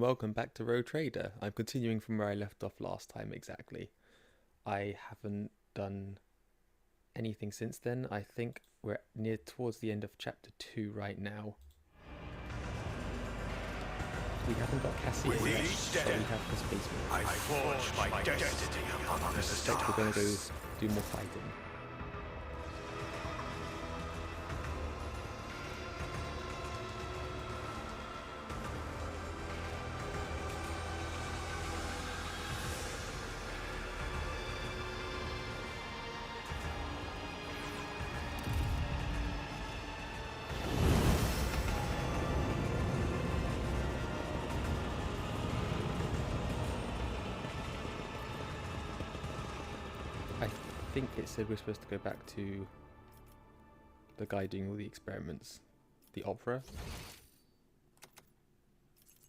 Welcome back to Road Trader. I'm continuing from where I left off last time exactly. I haven't done anything since then. I think we're near towards the end of chapter 2 right now. We haven't got Cassie yet, but we have the spaceman. I forged my destiny among the stars. We're going to go do more fighting. I think it said we're supposed to go back to the guy doing all the experiments, the opera.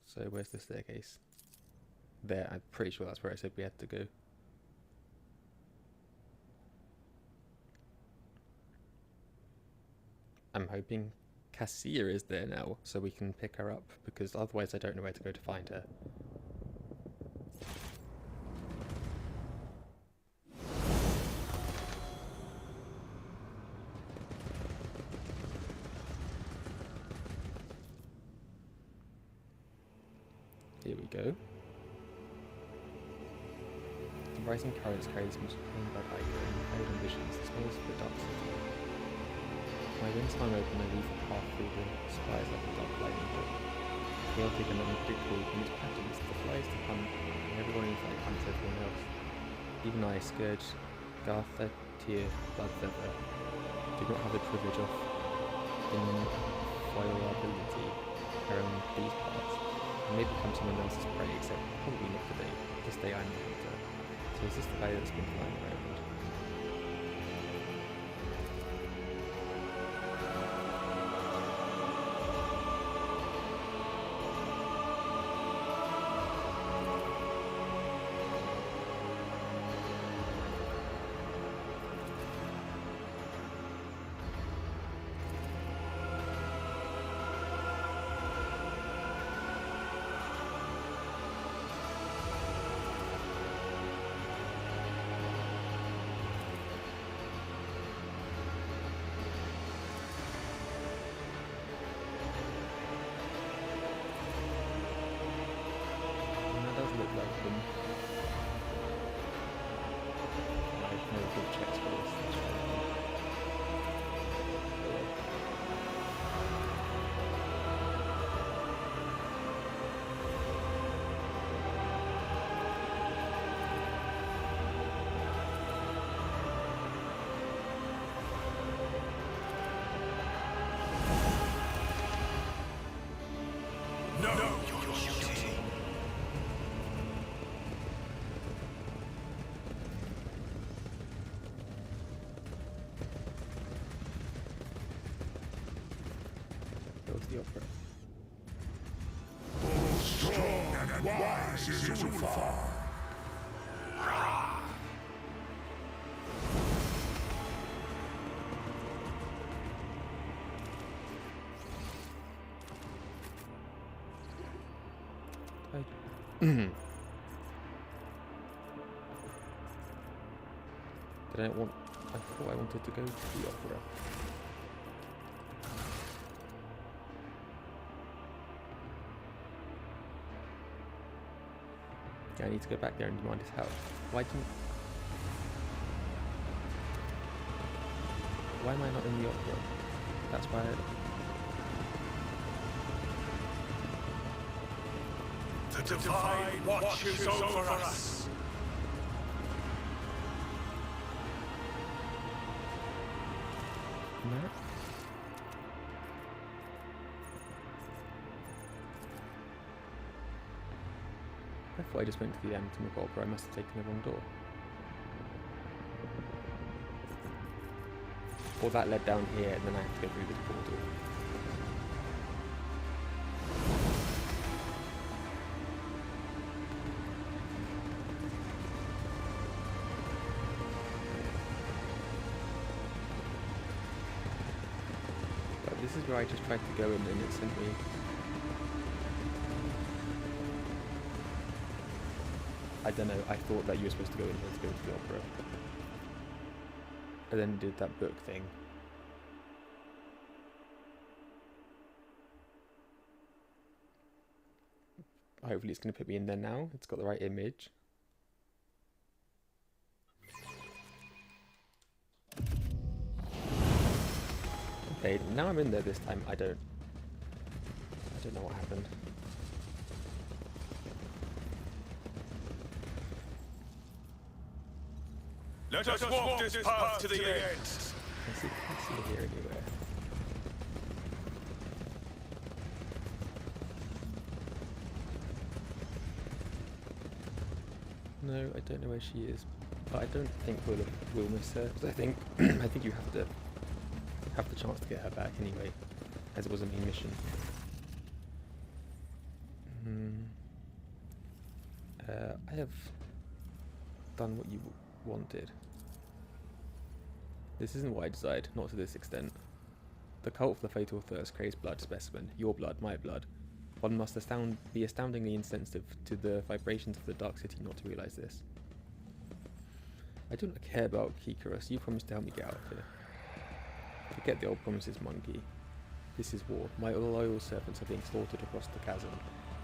So where's the staircase? There, I'm pretty sure that's where I said we had to go. I'm hoping Cassia is there now so we can pick her up, because otherwise I don't know where to go to find her. Here we go. The rising currents carry this much pain by hydro and carried on visions, the smells of the dark city. My wings hung open, I weave a path through the spires like a dark lightning bolt. Chaotic and unpredictable in its patterns, the flies to hunt, and everyone in flight hunts everyone else. Even I, Scourge, Gartha, Tyr, Bloodfeather, do not have the privilege of inviolability around these parts. May become someone else's prey, except probably not today. This day I'm the hunter. So is this the guy that's been flying around? The opera. Strong and wise is Ulfar. I thought I wanted to go to the opera. I need to go back there and demand his help. Why am I not in the opera? That's why The divine watches over us. No? I thought I just went to the anatomical opera. I must have taken the wrong door. Or that led down here and then I have to go through this portal. But this is where I just tried to go in and it sent me I don't know, I thought that you were supposed to go in here to go to the opera. And then did that book thing. Hopefully it's going to put me in there now. It's got the right image. Okay, now I'm in there this time. I don't know what happened. Let us walk this path to the end. Can't see it here anywhere. No, I don't know where she is, but I don't think we'll miss her. 'Cause I think I think you have to have the chance to get her back anyway, as it was a main mission. I have done what you wanted. This isn't what I desired, not to this extent. The cult of the fatal thirst craves blood specimen, your blood, my blood. One must be astoundingly insensitive to the vibrations of the Dark City not to realise this. I do not care about Kikaros, you promised to help me get out of here. Forget the old promises, monkey. This is war. My loyal servants are being slaughtered across the chasm.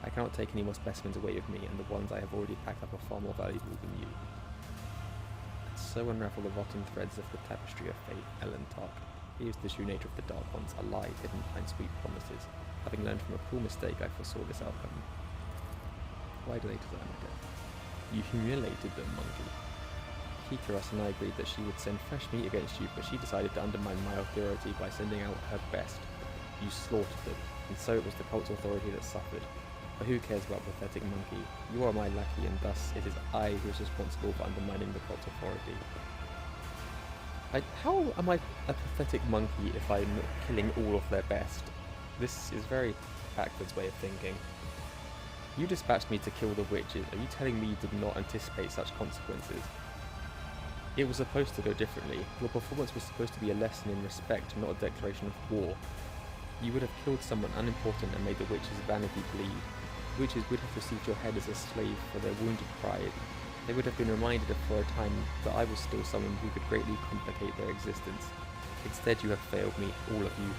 I cannot take any more specimens away with me, and the ones I have already packed up are far more valuable than you. And so unravel the rotten threads of the tapestry of fate, Ellen Tark. Here's the true nature of the Dark Ones, a lie hidden behind sweet promises. Having learned from a cruel mistake, I foresaw this outcome. Why do they deserve my death? You humiliated them, monkey. Kikaros and I agreed that she would send fresh meat against you, but she decided to undermine my authority by sending out her best. You slaughtered them, and so it was the cult's authority that suffered. But who cares about pathetic monkey? You are my lackey, and thus it is I who is responsible for undermining the cult's authority. How am I a pathetic monkey if I'm killing all of their best? This is very backwards way of thinking. You dispatched me to kill the witches. Are you telling me you did not anticipate such consequences? It was supposed to go differently. Your performance was supposed to be a lesson in respect, not a declaration of war. You would have killed someone unimportant and made the witches' vanity bleed. Witches would have received your head as a slave for their wounded pride. They would have been reminded for a time that I was still someone who could greatly complicate their existence. Instead, you have failed me, all of you.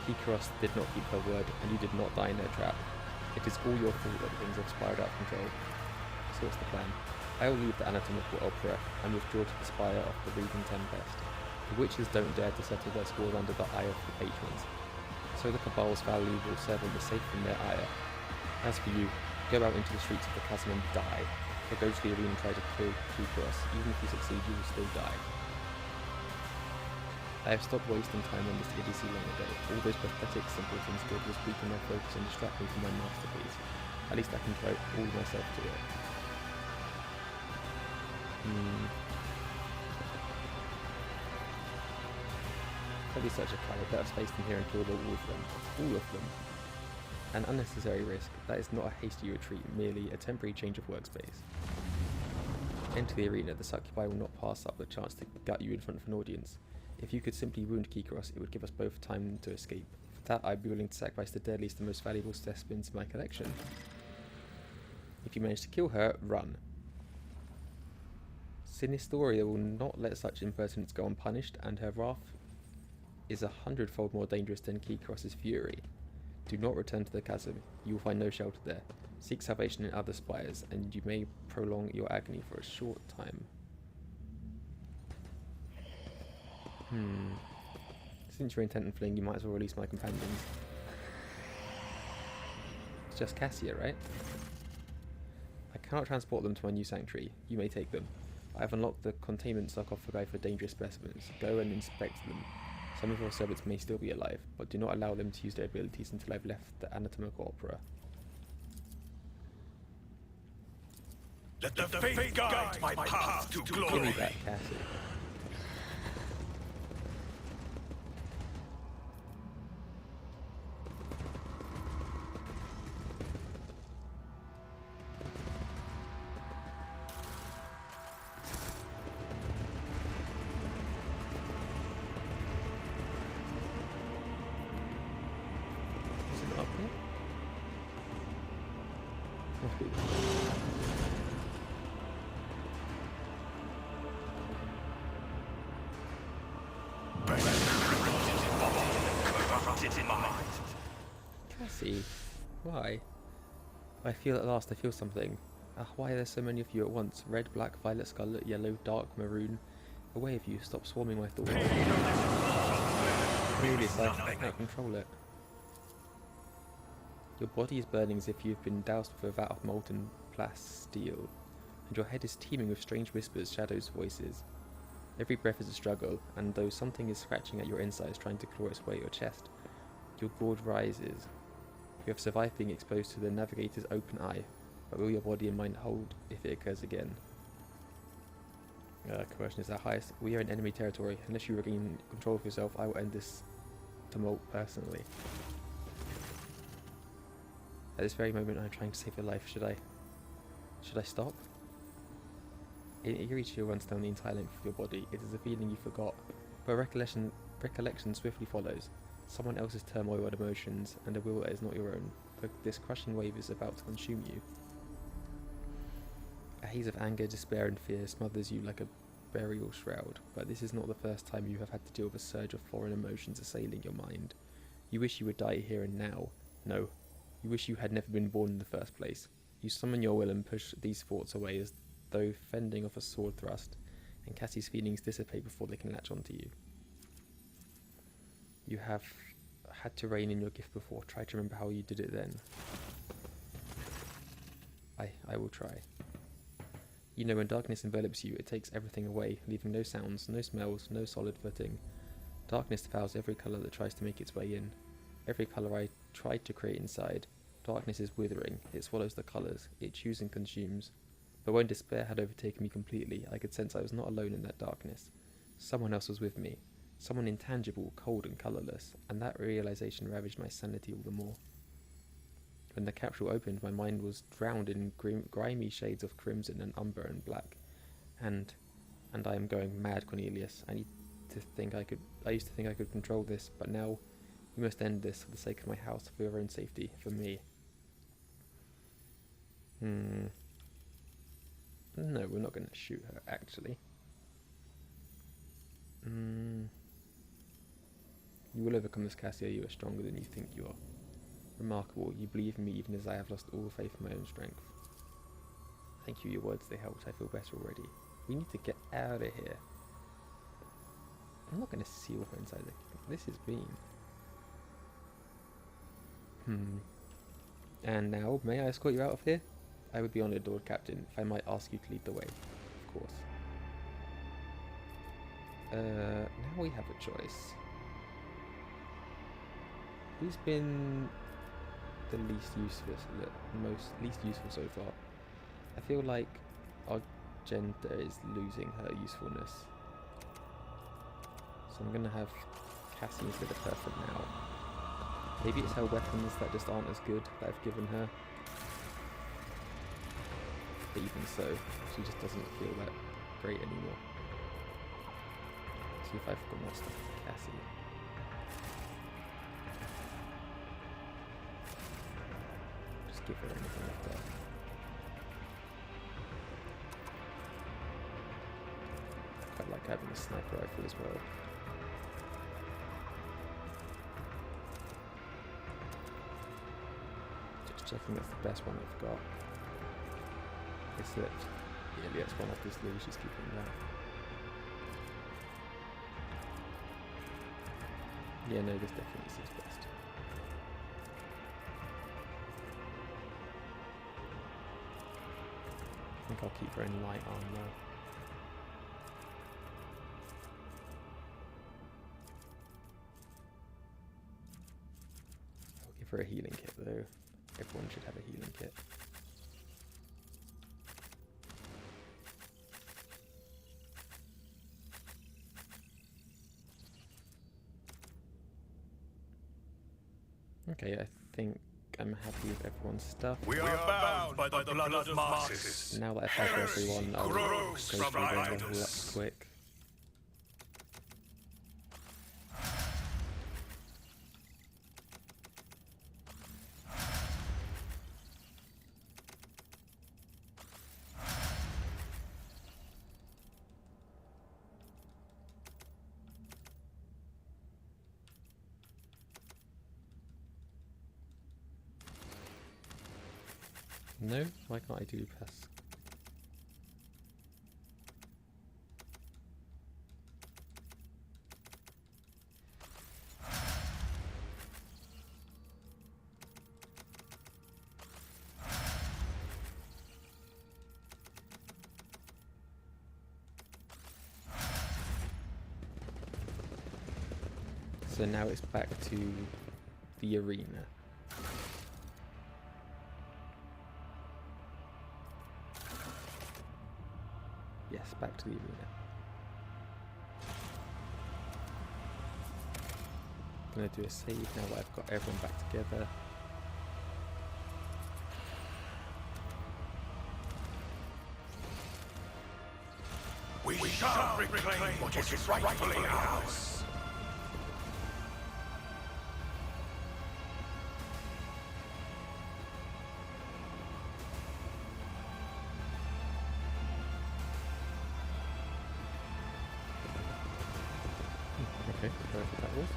Kikaros did not keep her word, and you did not die in their trap. It is all your fault that things have spiraled out of control. So what's the plan? I will leave the anatomical opera and withdraw to the Spire of the Regan Tempest. The witches don't dare to settle their scores under the eye of the patrons. So the Cabal's valuable servant is safe from their ire. As for you, go out into the streets of the chasm and die. Go to the arena and try to kill Kikaros. Even if you succeed, you will still die. I have stopped wasting time on this idiocy long ago. All those pathetic simpletons did was weaken their focus and distract me from my masterpiece. At least I can devote all myself to it. Don't be such a coward. Better space them here and kill all of them. All of them. An unnecessary risk. That is not a hasty retreat, merely a temporary change of workspace. Enter the arena. The succubi will not pass up the chance to gut you in front of an audience. If you could simply wound Kikaros, it would give us both time to escape. For that, I'd be willing to sacrifice the deadliest and most valuable specimens in my collection. If you manage to kill her, run. Sinistoria will not let such impertinence go unpunished, and her wrath is 100-fold more dangerous than Kikaros' fury. Do not return to the chasm. You will find no shelter there. Seek salvation in other spires, and you may prolong your agony for a short time. Since you're intent on fleeing, you might as well release my companions. It's just Cassia, right? I cannot transport them to my new sanctuary. You may take them. I have unlocked the containment sarcophagi for dangerous specimens. Go and inspect them. Some of your servants may still be alive, but do not allow them to use their abilities until I've left the anatomical opera. Let the faith guide my path to glory. Give me that, Cassie. Cassie, why? I feel at last, I feel something. Why are there so many of you at once? Red, black, violet, scarlet, yellow, dark, maroon. Away of you, stop swarming my thoughts. Really, it's like I can't control it. Your body is burning as if you've been doused with a vat of molten plasteel, and your head is teeming with strange whispers, shadows, voices. Every breath is a struggle, and though something is scratching at your insides trying to claw its way at your chest, your gorge rises. You have survived being exposed to the navigator's open eye, but will your body and mind hold if it occurs again? Coercion is our highest. We are in enemy territory. Unless you regain control of yourself, I will end this tumult personally. At this very moment, I am trying to save your life. Should I stop? An eerie chill runs down the entire length of your body. It is a feeling you forgot, but recollection swiftly follows. Someone else's turmoil and emotions, and a will that is not your own. This crushing wave is about to consume you. A haze of anger, despair, and fear smothers you like a burial shroud, but this is not the first time you have had to deal with a surge of foreign emotions assailing your mind. You wish you would die here and now. No, you wish you had never been born in the first place. You summon your will and push these thoughts away as though fending off a sword thrust, and Cassie's feelings dissipate before they can latch onto you. You have had to rein in your gift before. Try to remember how you did it then. I will try. You know, when darkness envelops you, it takes everything away, leaving no sounds, no smells, no solid footing. Darkness devours every colour that tries to make its way in. Every colour I tried to create inside. Darkness is withering. It swallows the colours. It chews and consumes. But when despair had overtaken me completely, I could sense I was not alone in that darkness. Someone else was with me. Someone intangible, cold and colourless, and that realisation ravaged my sanity all the more. When the capsule opened, my mind was drowned in grimy shades of crimson and umber and black. And I am going mad, Cornelius. I used to think I could control this, but now you must end this for the sake of my house, for your own safety, for me. No, we're not going to shoot her, actually. You will overcome this, Cassia. You are stronger than you think you are. Remarkable. You believe in me even as I have lost all faith in my own strength. Thank you, your words, they helped. I feel better already. We need to get out of here. I'm not going to seal her inside the... This is mean. And now, may I escort you out of here? I would be honoured, Lord Captain, if I might ask you to lead the way. Of course. Now we have a choice. Who's been the least useful so far? I feel like Argenta is losing her usefulness. So I'm going to have Cassie instead of her for now. Maybe it's her weapons that just aren't as good that I've given her. But even so, she just doesn't feel that great anymore. See if I've got more stuff for Cassie. Just give her anything like that. Quite like having a sniper rifle as well. Just checking that's the best one I've got. It slipped. Yeah, it's one obviously, she's keeping that. Yeah, no, this definitely seems best. I think I'll keep her in light armor. I'll give her a healing kit though. Everyone should have a healing kit. Okay, I think I'm happy with everyone's stuff. We are bound by the blood of martyrs. Now that I've had everyone, I'll go through them all up quick. No? Why can't I do press? So now it's back to the arena. Yes, back to the arena. I'm gonna do a save now that I've got everyone back together. We shall reclaim what is rightfully ours. Okay, whatever that was.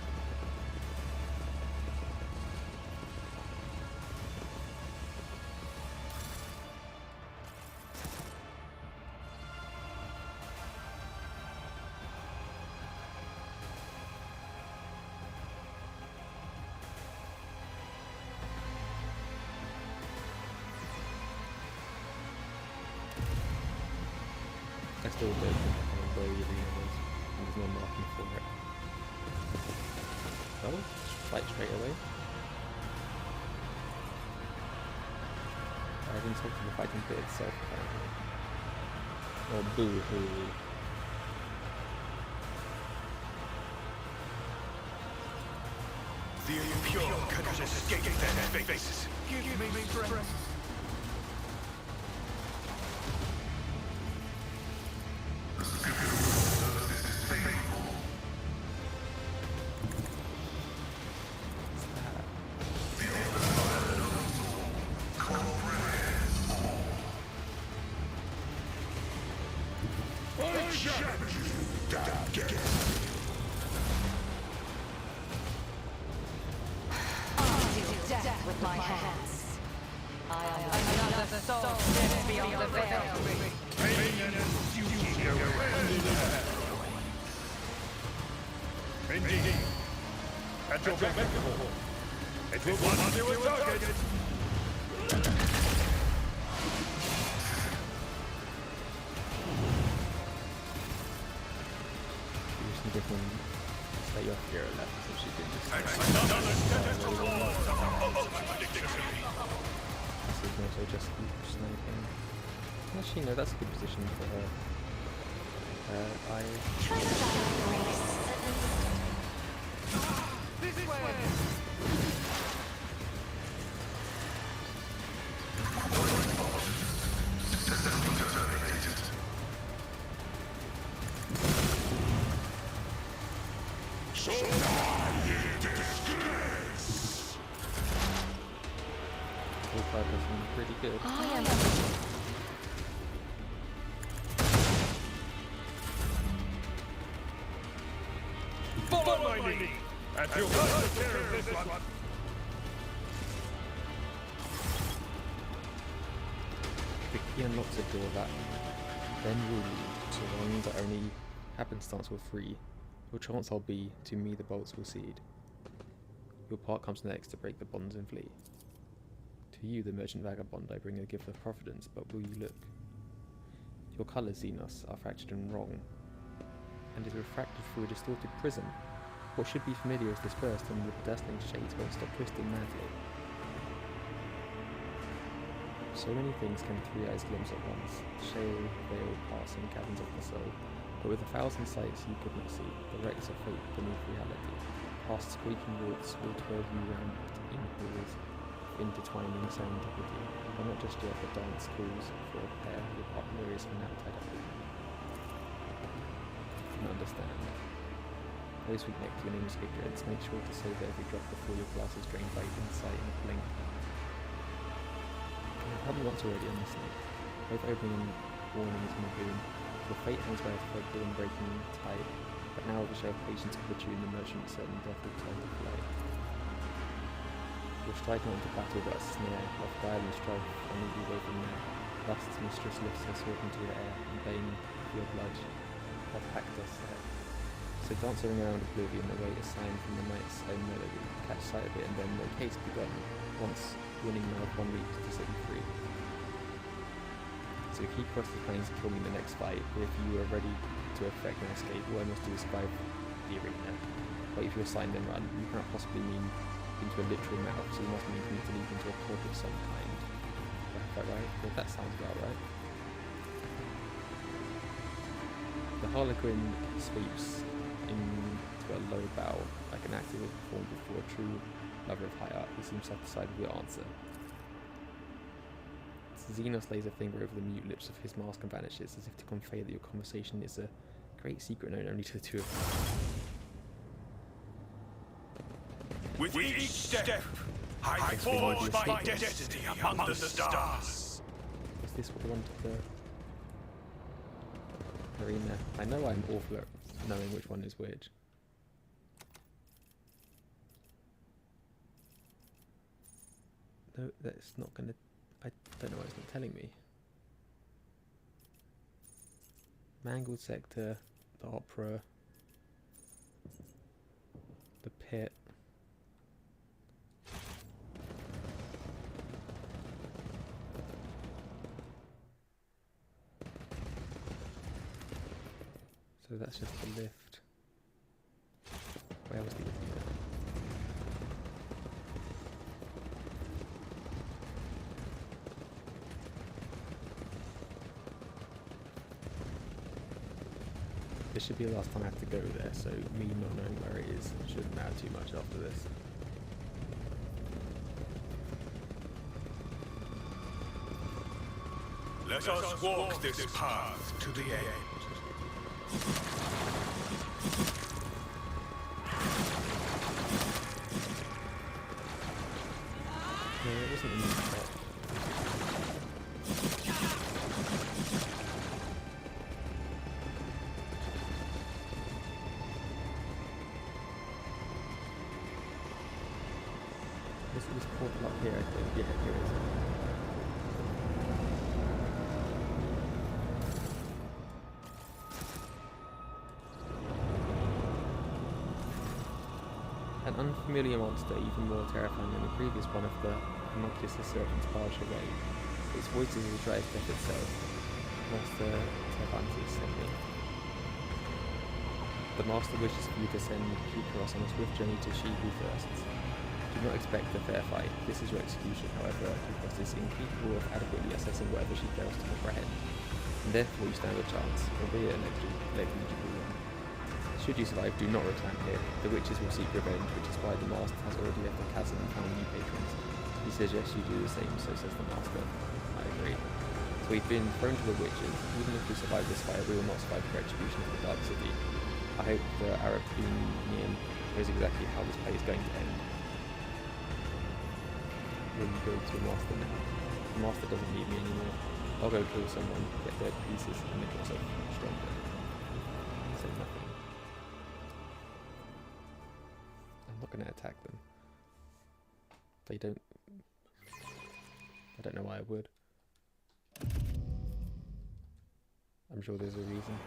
I still don't know where the arena was, and there's no marking for it. Oh, fight straight away. I haven't talked to the fighting bit itself apparently. Oh, boo-hoo. The impure cannot escape their faces. Give me strength. With my hands, I am another soul dead beyond the veil. Indeed. At your beck and call. It will one to a target. You just need to stay off here left so she can just... This is also just sniping. Actually, no, that's a good position for her. This way. So die in disgrace. All five of them pretty good. Follow my lead. And you'll have to care of this one. The key unlocks a door that then will lead to one that only happenstance will free. Your chance will be, to me the bolts will cede. Your part comes next to break the bonds and flee. To you, the merchant vagabond, I bring a gift of providence, but will you look? Your colours, Xenos, are fractured and wrong, and is refracted through a distorted prism. What should be familiar is dispersed, and the dazzling shades won't stop twisting madly. So many things can three eyes glimpse at once, shale, veil, pass, and caverns of the soul. But with 1,000 sights you could not see, the wrecks of fate beneath reality. Past squeaking roots will twirl you round in halls, intertwining serendipity. But not just yet, the dance calls for a pair, your partner is for now tied up with you. Can understand. Those weak neck to your name's ignorance, make sure to save every drop before your glass is drained by insight and blink. You've probably once already on this night. Both opening warnings in the boom. Your fate hangs by a thread dawn breaking tide, but now with a show of patience with the tune, the merchant certain death will turn to flight. You're striking into battle but a snare, like violent strife, only be away from there. Lust's mistress lifts her sword into the air, and bane for your blood, what pact does set. So dancing around oblivion, await a sign from the night's own melody. Catch sight of it, and then the case begun, once winning now one week to set you free. So keep across the plains to kill me in the next fight, but if you are ready to effect an escape, all I must do is survive the arena. But if you assign then run, you cannot possibly mean into a literal mouth, so you must mean for me to leap into a court of some kind. Is that right? Well, that sounds about right. The Harlequin sweeps into a low bow, like an act you would perform before a true lover of high art who seems satisfied with your answer. Xenos lays a finger over the mute lips of his mask and vanishes, as if to convey that your conversation is a great secret known only to the two of you. With each step, I forge my destiny among the stars. Is this what I wanted the arena? I know I'm awful at knowing which one is which. No, that's not gonna... I don't know why it's not telling me. Mangled Sector, the Opera, the Pit. So that's just the lift. Where was the lift? This should be the last time I have to go there, so me not knowing where it is shouldn't matter too much after this. Let us walk this path to the end. No, it wasn't in the spot. This portal up here, I think. Yeah, here it is. An unfamiliar monster, even more terrifying than the previous one of the homunculus serpents barged away. Its voice is as dry as death itself. Master Cervantes sent me. The Master wishes for you to send Kikros on a swift journey to she who thirsts. Do not expect a fair fight. This is your execution, however. Kikros is incapable of adequately assessing whatever she fails to comprehend. And therefore you stand a chance, albeit a negligible one. Should you survive, do not return here. The witches will seek revenge, which is why the Master has already left the Chasm and found new patrons. He suggests you do the same, so says the Master. I agree. So we've been thrown to the witches. Even if we survive this fire, we will not survive the execution of the Dark City. I hope the Arabinian knows exactly how this play is going to end. Will you go to the Master now? The Master doesn't need me anymore. I'll go kill someone, get their pieces, and make myself stronger. Say nothing. I'm not going to attack them. They don't... I don't know why I would. I'm sure there's a reason.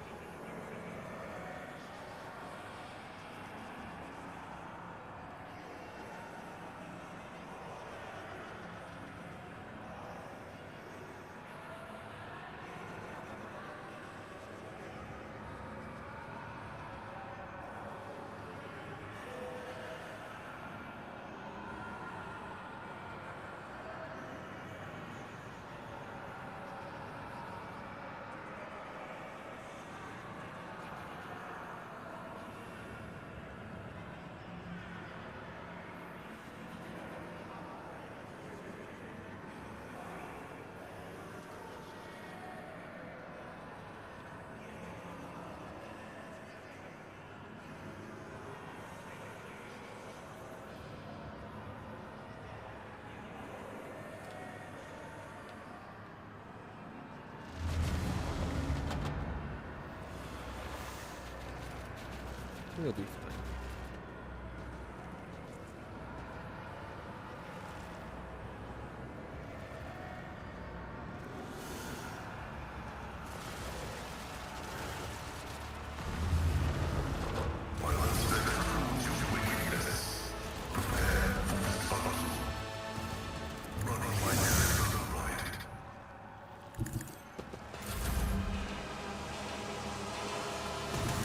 We'll be fine.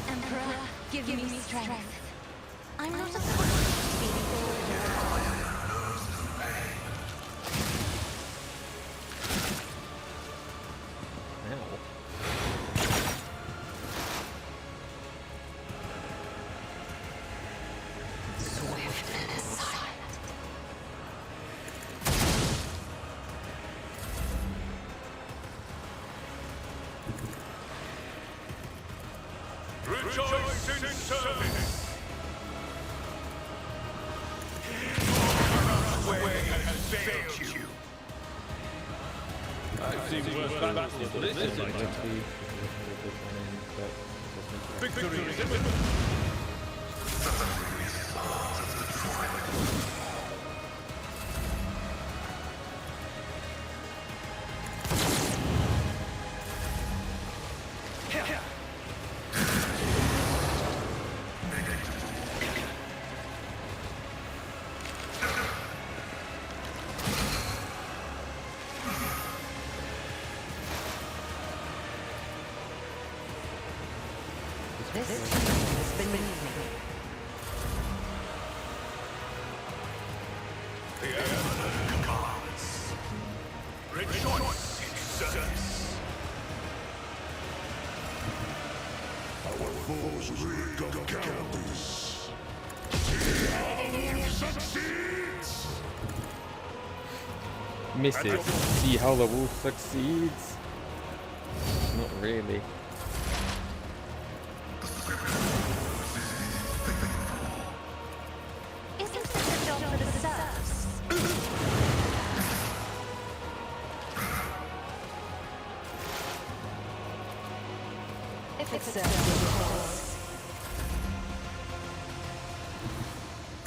Emperor, give me strength. I'm not accustomed to being older. Ow. Swift and silent. Rejoice in service. Webway has failed you. I've seen worse battles than this in my time. Victory is imminent. This has been moving. The Emperor commands. Rejoice in service. Our foes rig of cowardice. See how the wolf succeeds. Misses. See how the wolf succeeds. Not really. Isn't this a job for the serfs? If it serves your cause.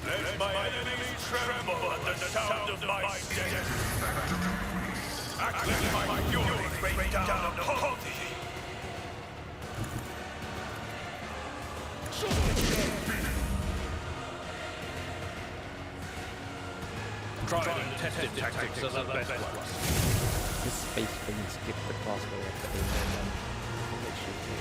Let my enemies tremble at the sound of my steps. Let my fury rain down upon thee. Tried and tested tactics are the best ones. This space thing skipped the crossbow after they went on. They should do.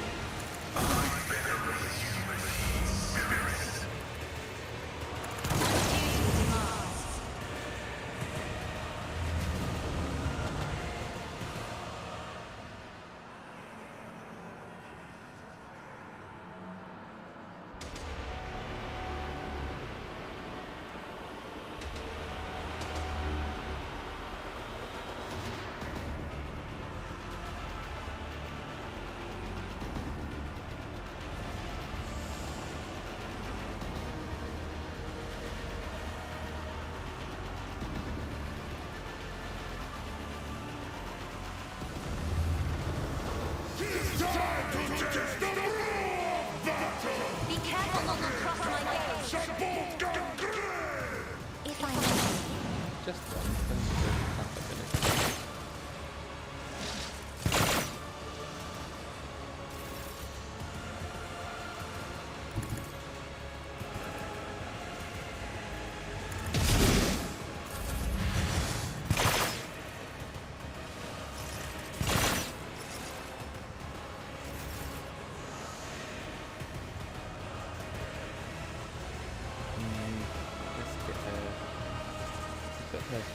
Be careful not to cross my gaze. If I may. Just one. Thanks for the crap up in it.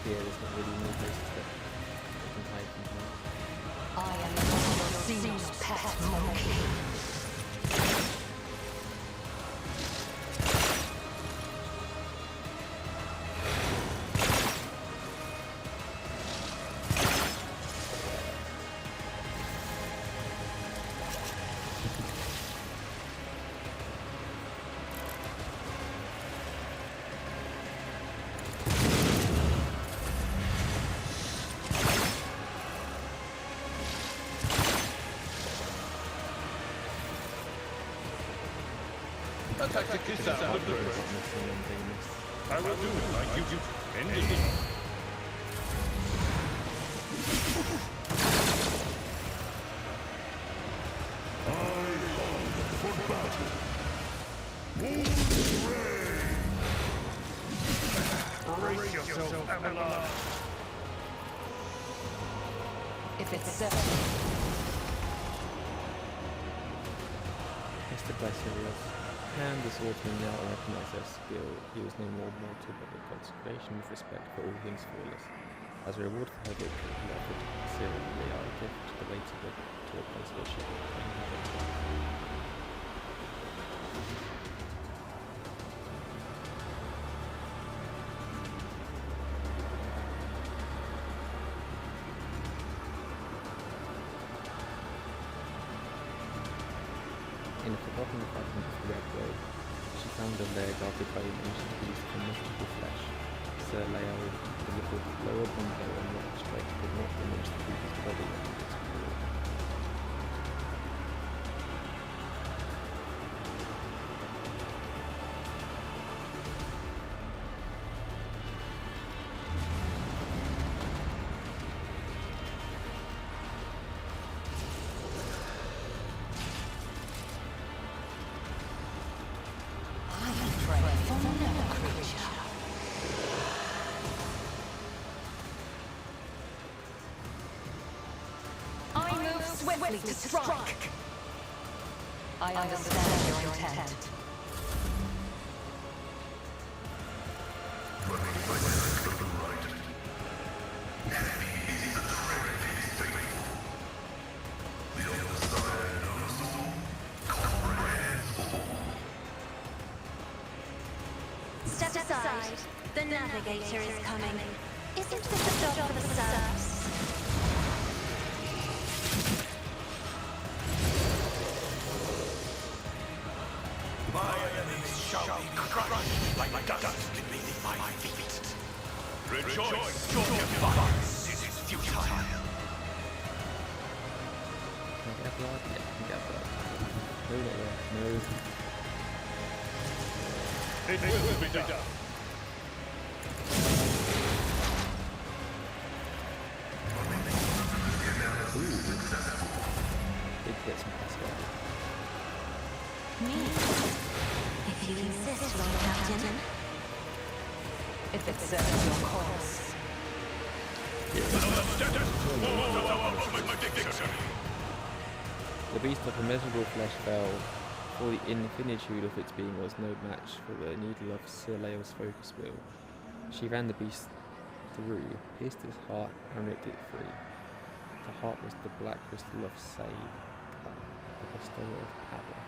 Here, there's not really many places that you can hide from here. I am the Xenos pet monkey. That tactic is sound of the birds. I will do it like you do. Indeed. For battle. Brace yourself, Emperor. If it's so. Tested by Sirius, and the swordsman now recognized their skill. He was no more mortal but a conservation with respect for all things flawless. As a reward for her victory, he offered Sirius a gift to the way to a place where she could train her victory. In a forgotten fragment of the Webway, she found a lair guarded by an ancient beast from mystical flesh. Sir Leo delivered lowered one blow and rock strike did not diminish the creature's body and its reward. Swiftly to strike. I understand your intent. Step aside. The navigator is coming. Isn't this a job for the serfs? Shall be crushed like dust beneath my feet. Rejoice, your defiance is futile. Can I get blood? Yeah, I can get blood. No, no, no. It will be done. Did get some Pascal. Me? If you insist, Lord Captain. If it serves your cause. The beast of immeasurable flesh fell, for the infinitude of its being was no match for the needle of Sir Leo's focus wheel. She ran the beast through, pierced his heart, and ripped it free. The heart was the black crystal of Sade, the bestower of power.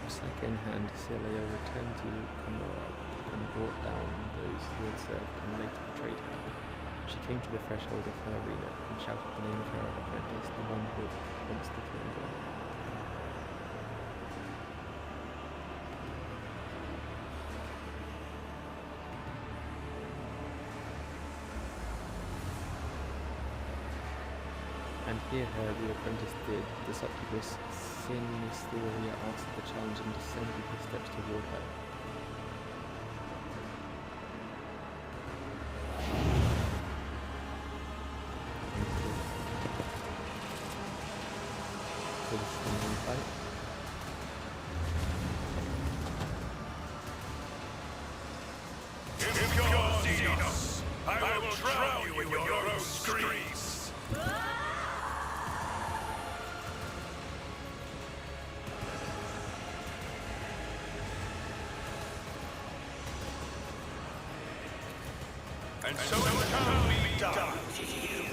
Sack in hand, Sir Leo returned to Commorragh and brought down those who had served and later betrayed her. She came to the threshold of her arena and shouted the name of her apprentice, the one who had once dethroned her. And hear her, the apprentice did. The succubus Sinisteria answered the challenge and descended his steps toward her. So this is the main fight. If you're seen us, I will drown you in your own screams. And so it shall be done to you.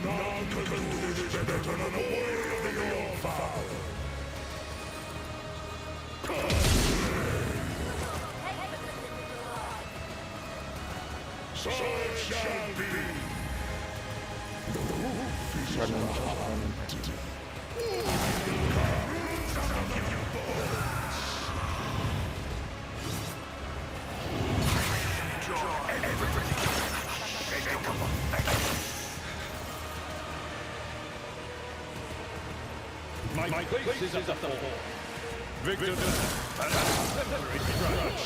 None can do this better than a warrior of your father. So it shall be. My places of the fall. Victor, and temporary strike.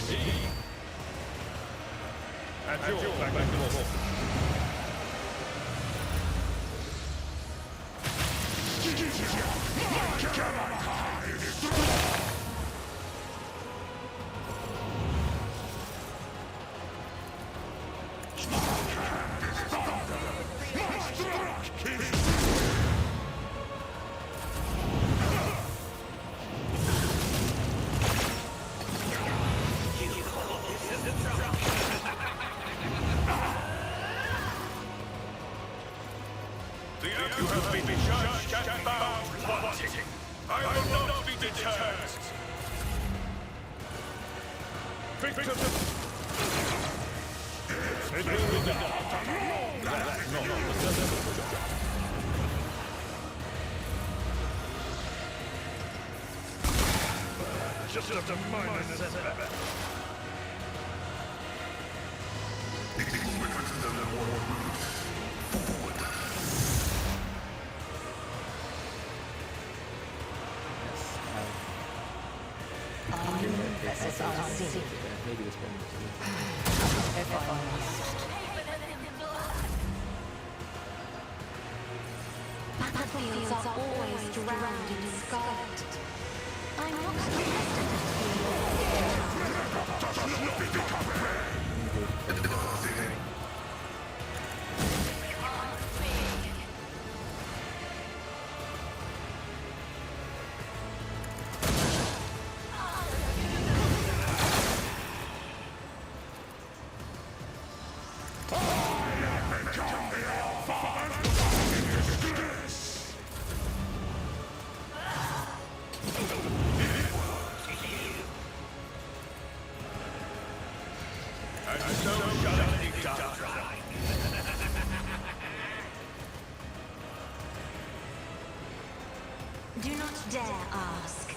Indeed. At your back and forth. You have been judged and bound wanting. I will not be deterred. Victor, it will be done. That's not the job. Just a minor setback. Maybe this one. Battlefields are always drowned in scarlet. I'm not interested Do not dare ask.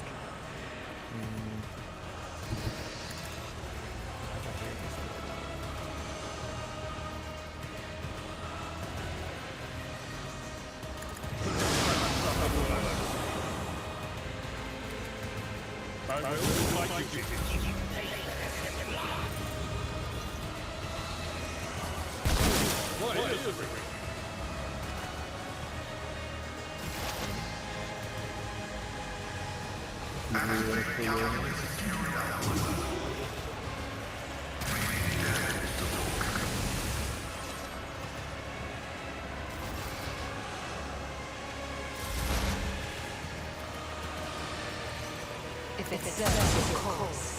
I will like you. What is it? If it serves its cause.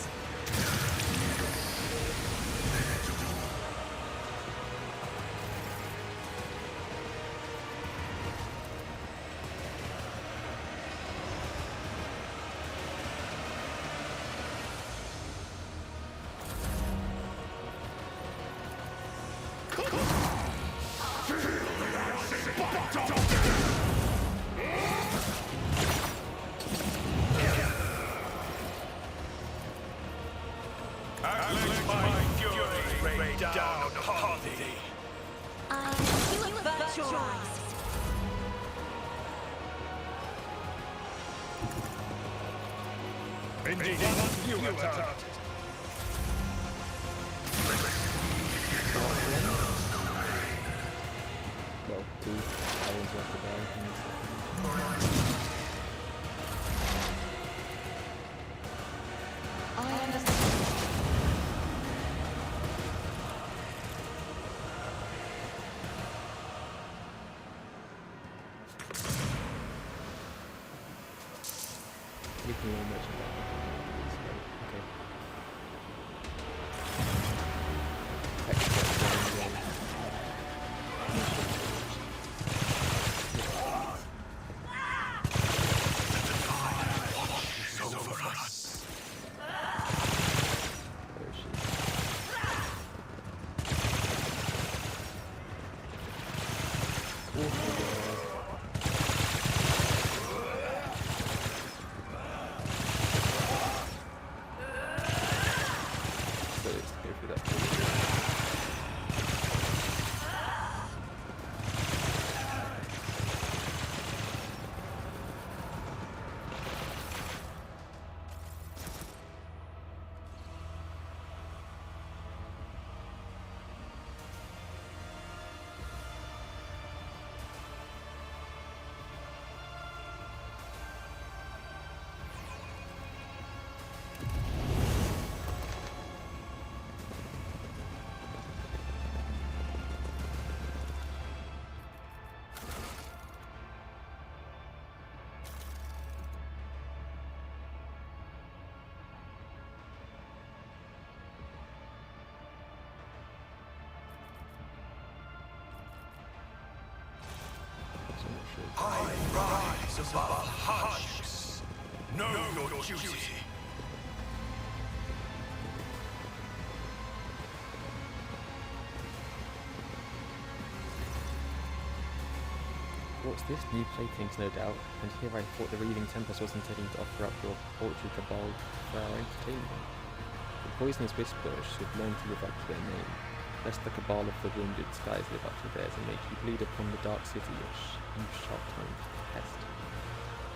Indeed, you were targeted. Well, 2 hours left to die. I understand. We can learn much about it. Okay. above hardships. Know your duty. What's this? New playthings, no doubt. And here I thought the Reaving Tempest was intending to offer up your poetry cabal for our entertainment. The poisonous Whisperers should learn to live up to their name, lest the cabal of the wounded skies live up to theirs and make you bleed upon the dark city you sharp-tongued pest.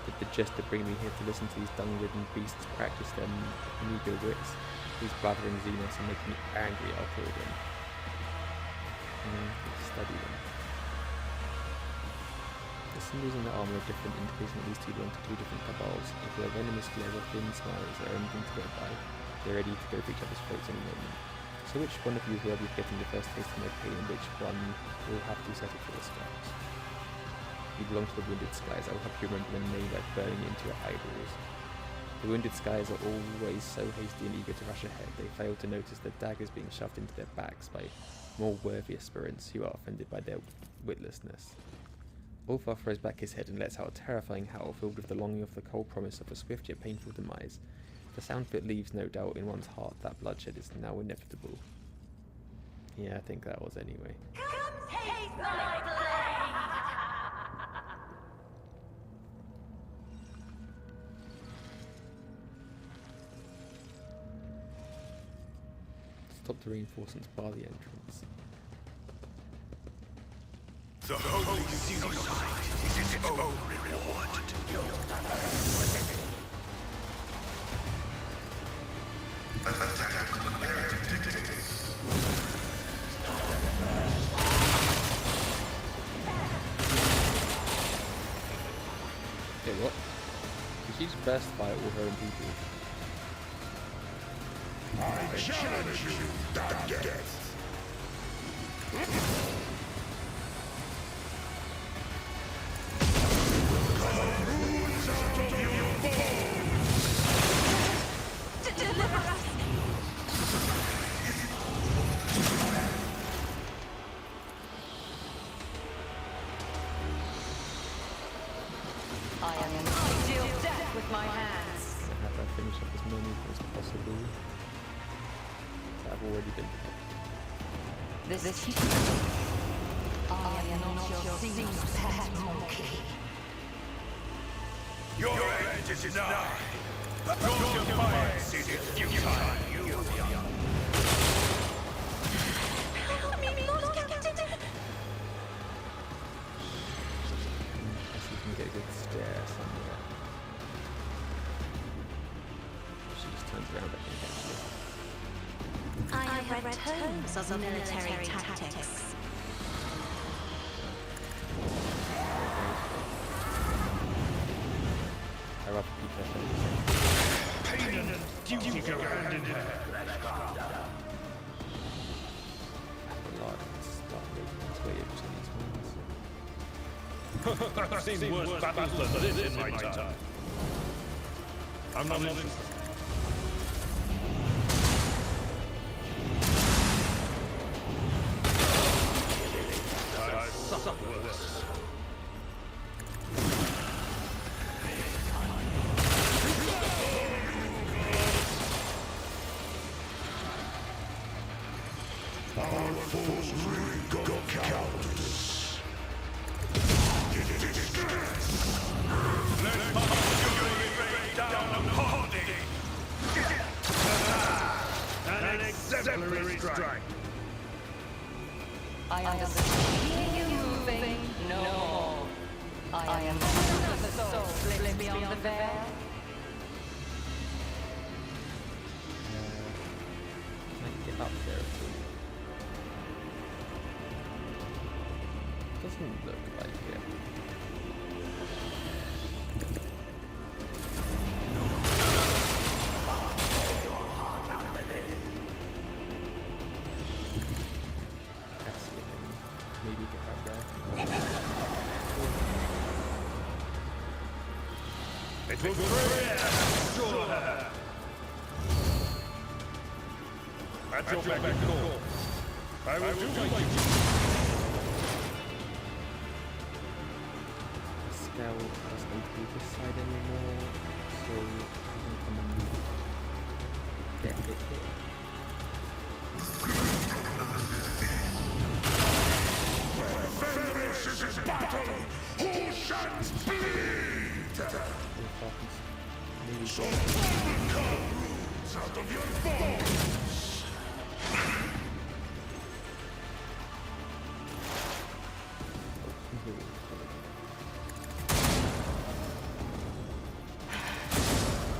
Did the jester bring me here to listen to these dung-ridden beasts practice their meagre wits? These blathering Xenos are making me angry, I'll kill them. Study them. The symbols in the armour are different, indicating that these two belong to two different cabals. If their venomous glares or thin smiles are anything to get by, they're ready to go for each other's throats any moment. So which one of you will be getting the first taste of their pain, and which one will have to settle for the scraps? You belong to the Wounded Skies. I will help you remember their name by burning into your eyeballs. The Wounded Skies are always so hasty and eager to rush ahead, they fail to notice the daggers being shoved into their backs by more worthy aspirants who are offended by their witlessness. Ulfar throws back his head and lets out a terrifying howl filled with the longing of the cold promise of a swift yet painful demise. The sound of it leaves no doubt in one's heart that bloodshed is now inevitable. Yeah, I think that was anyway. Come taste my blade! Stop the reinforcements, bar the entrance. The holy genocide is its own reward. Okay, what? She keeps burst fire all her own people. I challenge you, death. I deal death with my hands. I have to finish up as many as possible. I've already been. This I am not your seam's pet monkey. Your end is nigh. Your defiance is futile. Get a good stare somewhere. She just turns around, I think, actually. I have read tomes of military tactics. I rather keep her face. Pain and duty go hand in hand. A lot of stuff making its way into these ones. I've seen worse battles than this in my time. I'm not interested. I've suffered worse. Our foes really got cowardice. An exemplary strike. I understand you moving no more. I am the soul slips beyond the veil. Can I get up there at all? Doesn't look like it. Maybe get up there. It will destroy her. At your beck and call. I will do my duty. spell doesn't need to be this side anymore, so I'm going to come and get a bit here. This is battle! Who shall bleed? Maybe Roots out of your bones!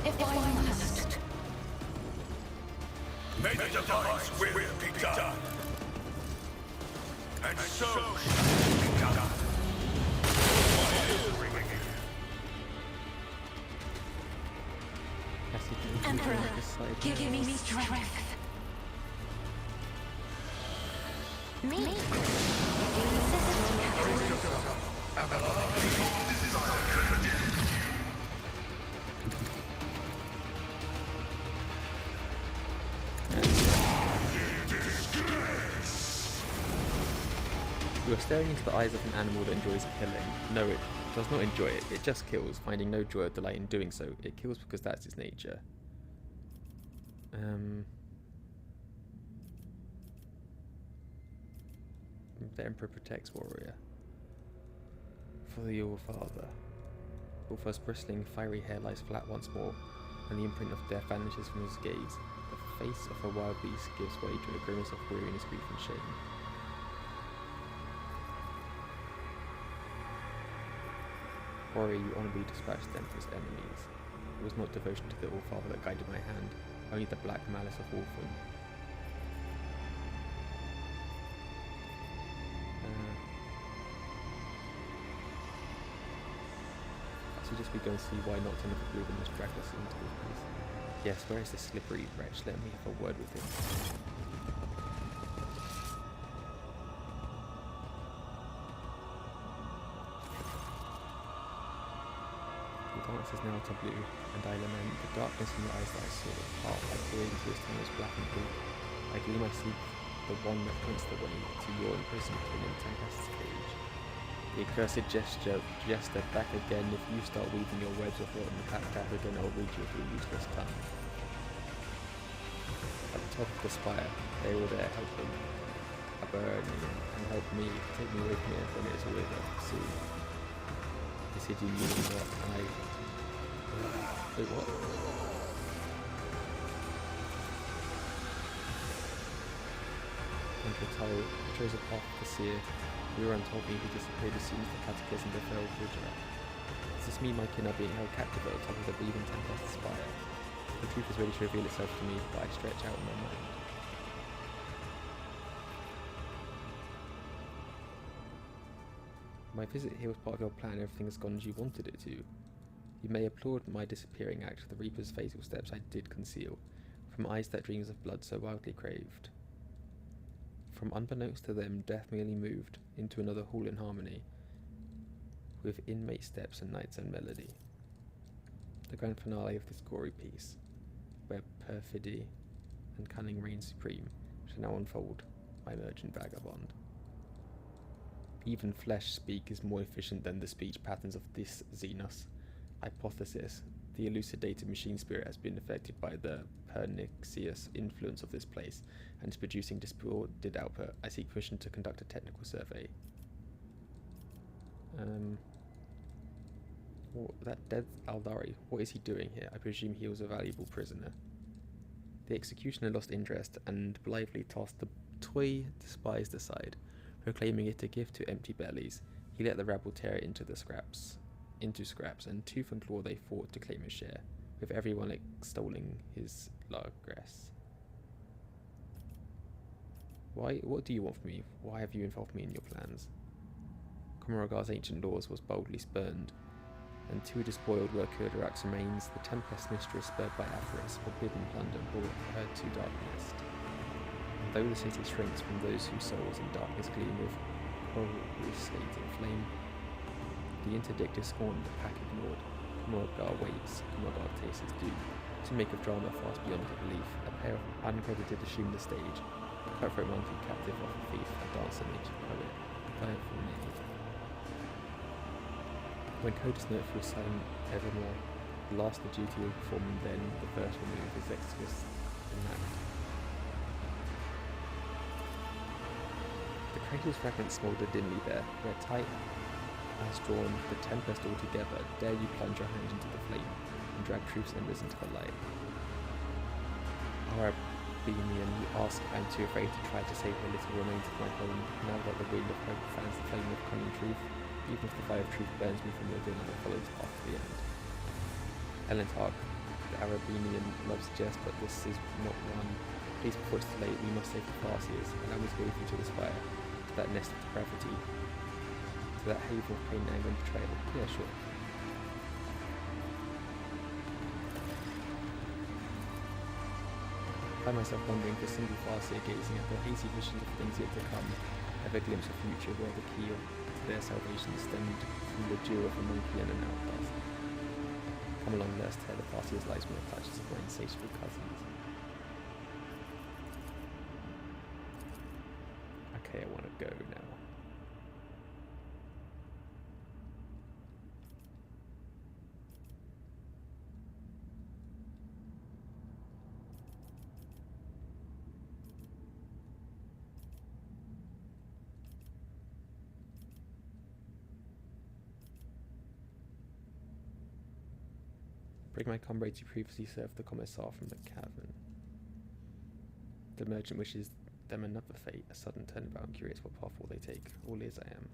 If I must. May the device will be done. And so shall it be done. Emperor, give me strength. Me? You insist, Captain. You are staring into the eyes of an animal that enjoys killing. No, it does not enjoy it. It just kills, finding no joy or delight in doing so. It kills because that's its nature. The Emperor protects warrior. For your father. Ulfa's bristling, fiery hair lies flat once more, and the imprint of death vanishes from his gaze. The face of a wild beast gives way to a grimace of weariness, grief, and shame. Warrior, you honorably dispatched the Emperor's enemies. It was not devotion to the All-Father that guided my hand, only the black malice of Wolfen. So just we go and see why not to the blue and just drag us into this place. Yes, where is this slippery wretch? Let me have a word with him. The dance is now to blue, and I lament the darkness in the eyes that I saw, heart like peering to his tongue was black and blue. I gleam, I seek the one that points the way to your imprisoned kin in Tempest's cage. The accursed jester, back again. If you start weaving your webs of rotten pack again, I'll read you with your useless tongue. At the top of the spire, they were there helping, burning, and help me, take me away from it when it is all over. See, they said you knew what, and I... Wait, what? And Ratal chose a path to seer. Ruran told me he disappeared as soon as the cataclysm befell Gujarat. Does this mean my kin are being held captive at the top of the bleeding Tempest Spire? The truth is ready to reveal itself to me, but I stretch out my mind. My visit here was part of your plan. Everything has gone as you wanted it to. You may applaud my disappearing act. The Reaper's fatal steps I did conceal, from eyes that dreams of blood so wildly craved. From unbeknownst to them, death merely moved into another hall in harmony, with inmate steps and knights and melody. The grand finale of this gory piece, where perfidy and cunning reign supreme, shall now unfold, my merchant vagabond. Even flesh speak is more efficient than the speech patterns of this Xenos. Hypothesis: the elucidated machine spirit has been affected by the pernicious influence of this place, and is producing distorted output. I seek permission to conduct a technical survey. That dead Aldari, what is he doing here? I presume he was a valuable prisoner. The executioner lost interest and blithely tossed the toy despised aside, proclaiming it a gift to empty bellies. He let the rabble tear it into scraps, and tooth and claw they fought to claim a share, with everyone extolling his largesse. What do you want from me? Why have you involved me in your plans? Commorragh's ancient laws was boldly spurned, and to a despoiled were Kurdarak's remains. The Tempest mistress, spurred by avarice, forbidden plunder, brought her to darkness. And though the city shrinks from those whose souls in darkness gleam with coruscating flame, the interdict is scorned, the pack ignored. Commorragh waits, Commorragh tastes his due. To make of drama fast beyond belief, a pair of uncredited assume the stage. A cutthroat monkey, captive of a thief, a dancer, nature poet, a poet for me. When Coda's note feels silent evermore, the last the duty will perform, and then the first will move is Exodus and that. The cradle's fragments smoulder dimly there, where tight as drawn the tempest all together, dare you plunge your hand into the flame and drag truth's embers into the light. Arabinian, you ask, I am too afraid to try to save what little remains of my home, now that the wind of hope fans the flame of cunning truth, even if the fire of truth burns me from within and follows after the end. Elentark, the Arabinian loves jest, but this is not one. Please, before it's too late, we must save the Farseers, allow me to go with you to the Spire, to that nest of depravity, to that haven of pain, anger and betrayal. Yeah, sure. I find myself wondering for a single Farseer, gazing at the hazy visions of things yet to come, ever glimpse of future where the key to their salvation stemmed from the dew of a monkey and an outcast. Come along, let us tear the Farseer's lives from the clutches of my insatiable cousins. Okay, I want to go now. Bring my comrades who previously served the Commissar from the cavern. The merchant wishes them another fate, a sudden turnabout, and curious what path will they take. All ears I am.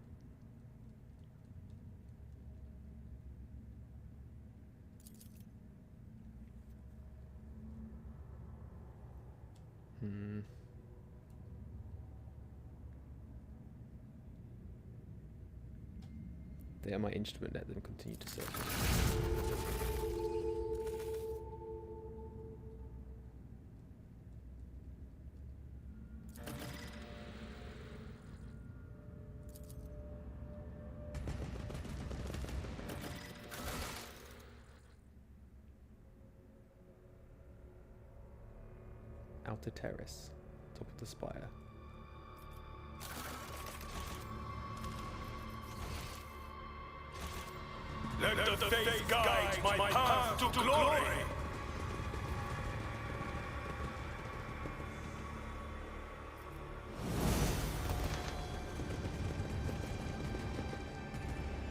They are my instrument, let them continue to serve. Outer terrace, top of the spire. Let the faith guide my path to glory!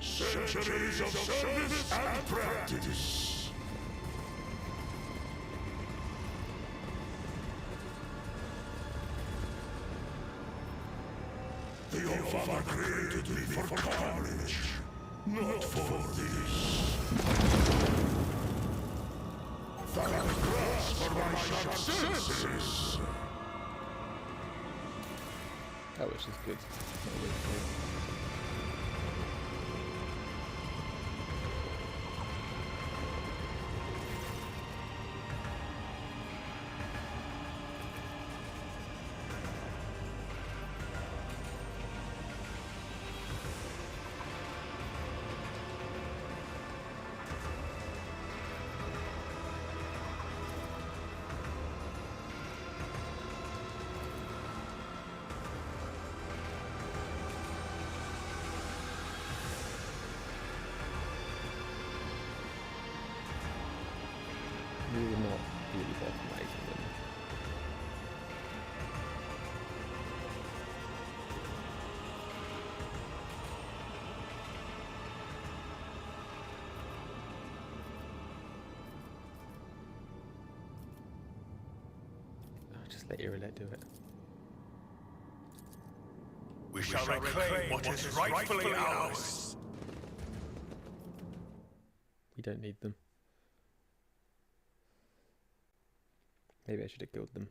Centuries of service and practice! The Warhammer created me for carnage, not for this. Thank grass for my sharp senses. Oh, which is good. Not really good. We will not really bottomizing them. I'll just let Irilette do it. We shall reclaim what is rightfully ours. We don't need them. Maybe I should have killed them.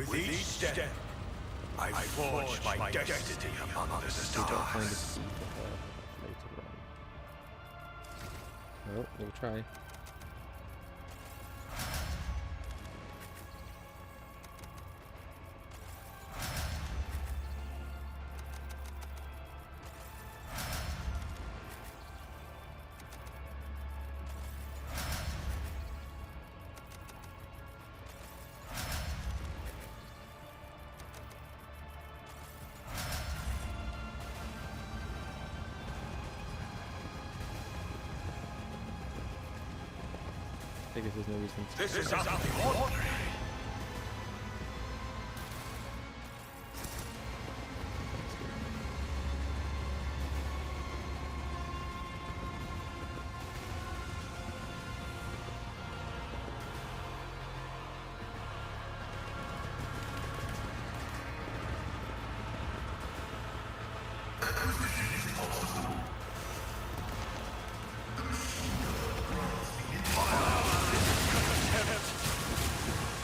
With each step, I forge my destiny among the We don't find a stars. key for her later on. Well, we'll try. I guess there's no reason to. This is out of the ordinary.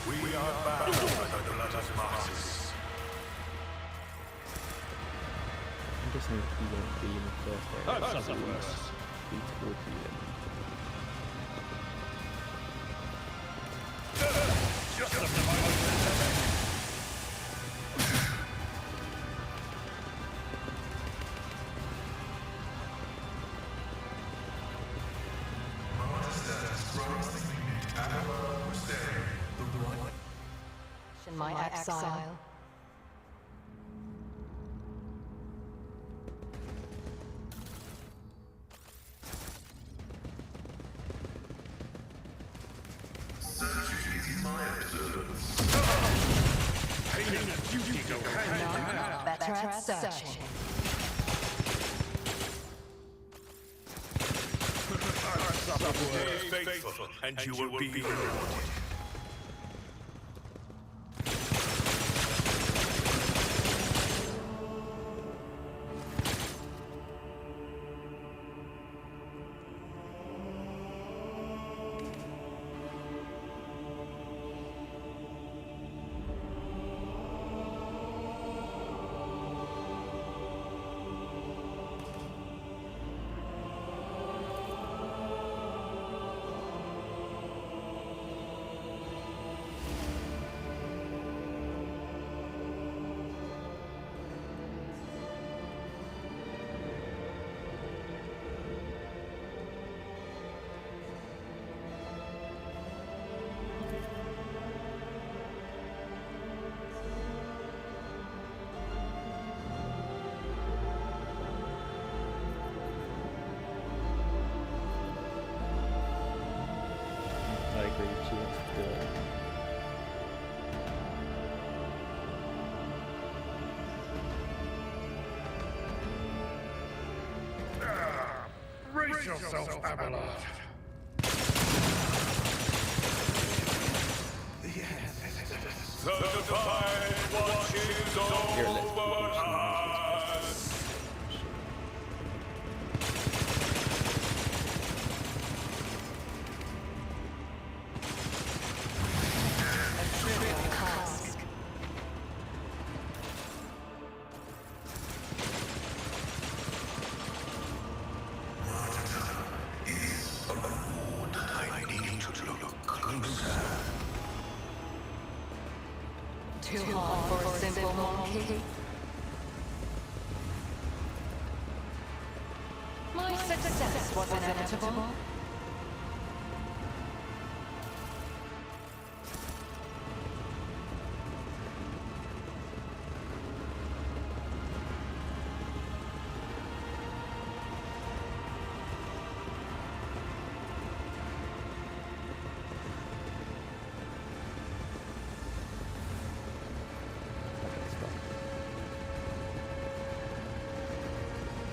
We are bound by the blood of masses. I'm guessing he won't be in the first area. That's so not we'll worse. be toward the end. Just up to my In my exile. pain and duty go hand in hand. Better at searching. Stay faithful, and you will be rewarded. I agree, she wants to do it. Brace yourself, Abelard. The divine watches Here, let's over us. A trivial task. I need to look closer. Too hard for a simple monkey. My success was inevitable.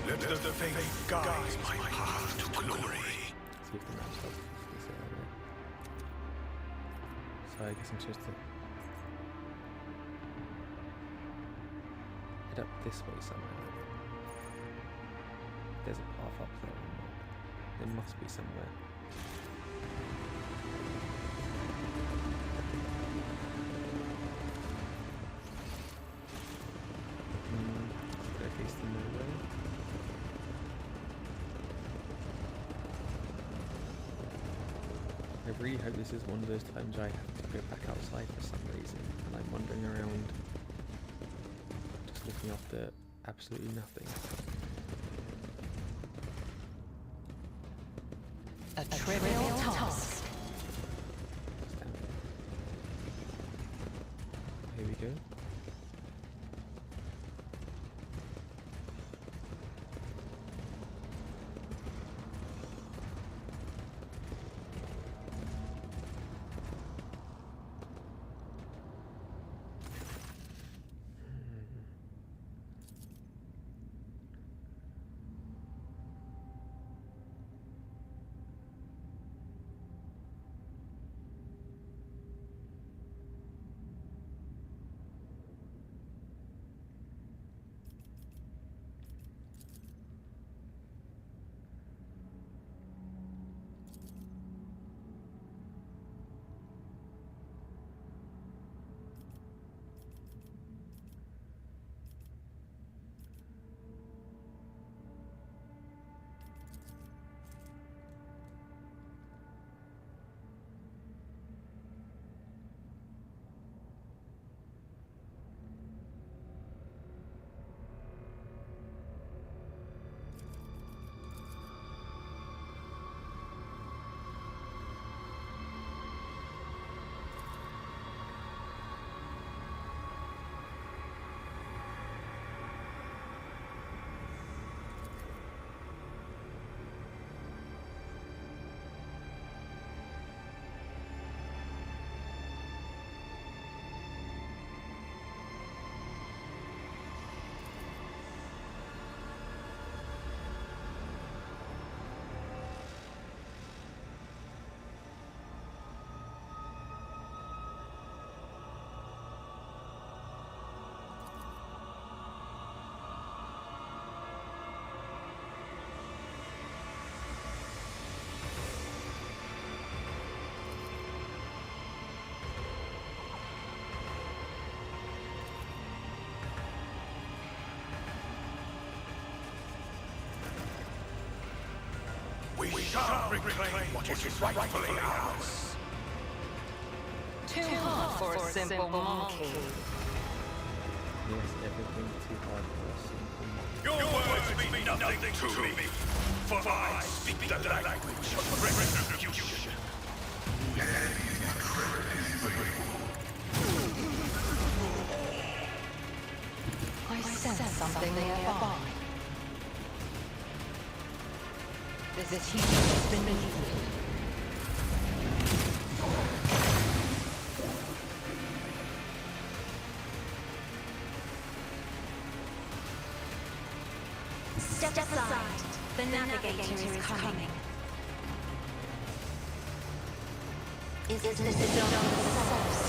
Let the faith guide my path to glory. See if the map stops this area. So I guess I'm supposed to head up this way somewhere. There's a path up there. There must be somewhere. really hope this is one of those times I have to go back outside for some reason, and I'm wandering around just looking after absolutely nothing. A trivial task. Here we go. We shall reclaim what is rightfully ours. Too hard for a simple monkey. Yes, everything's too hard for us. Your words mean nothing to me, for I speak the language of retribution. I sense something nearby. This heat has been needed. Step aside. The navigator is coming. Is this the dawn of the source?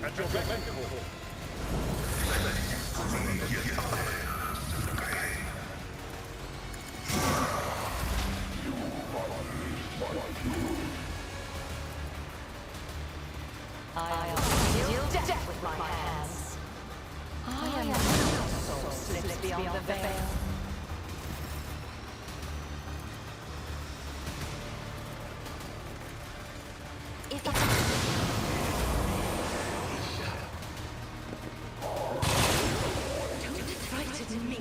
At your beck and call. I'll deal death with my hands. I am not soul slips beyond the veil. If it's don't frighten me.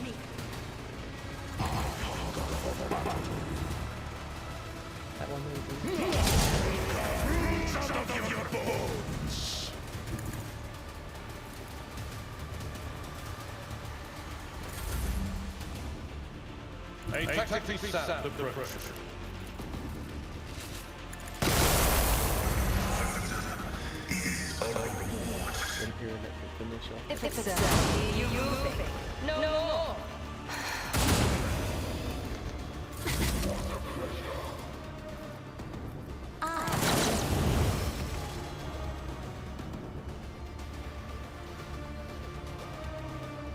That one will be. Sound of your bones! A tactically sound approach. Your electric finish off. If it's you move it. No more.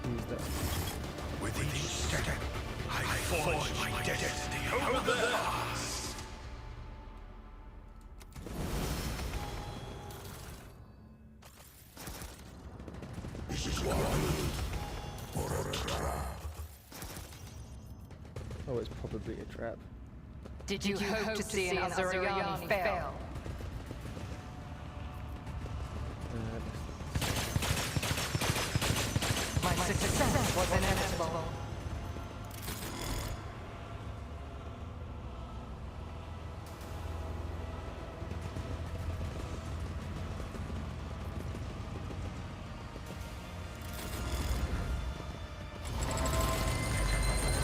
Who's that? With each step, I forge my destiny over theirs. This is what I need for a trap. Oh, it's probably a trap. Did you hope to see an Azuriani fail? My success was inevitable.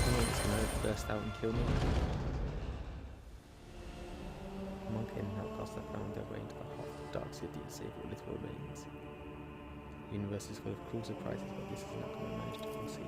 Someone's gonna burst out and kill me. Monk and outcasts have found their way into the heart of the dark city and save what little remains. The universe is full of cruel surprises, but this is not going to manage to foresee.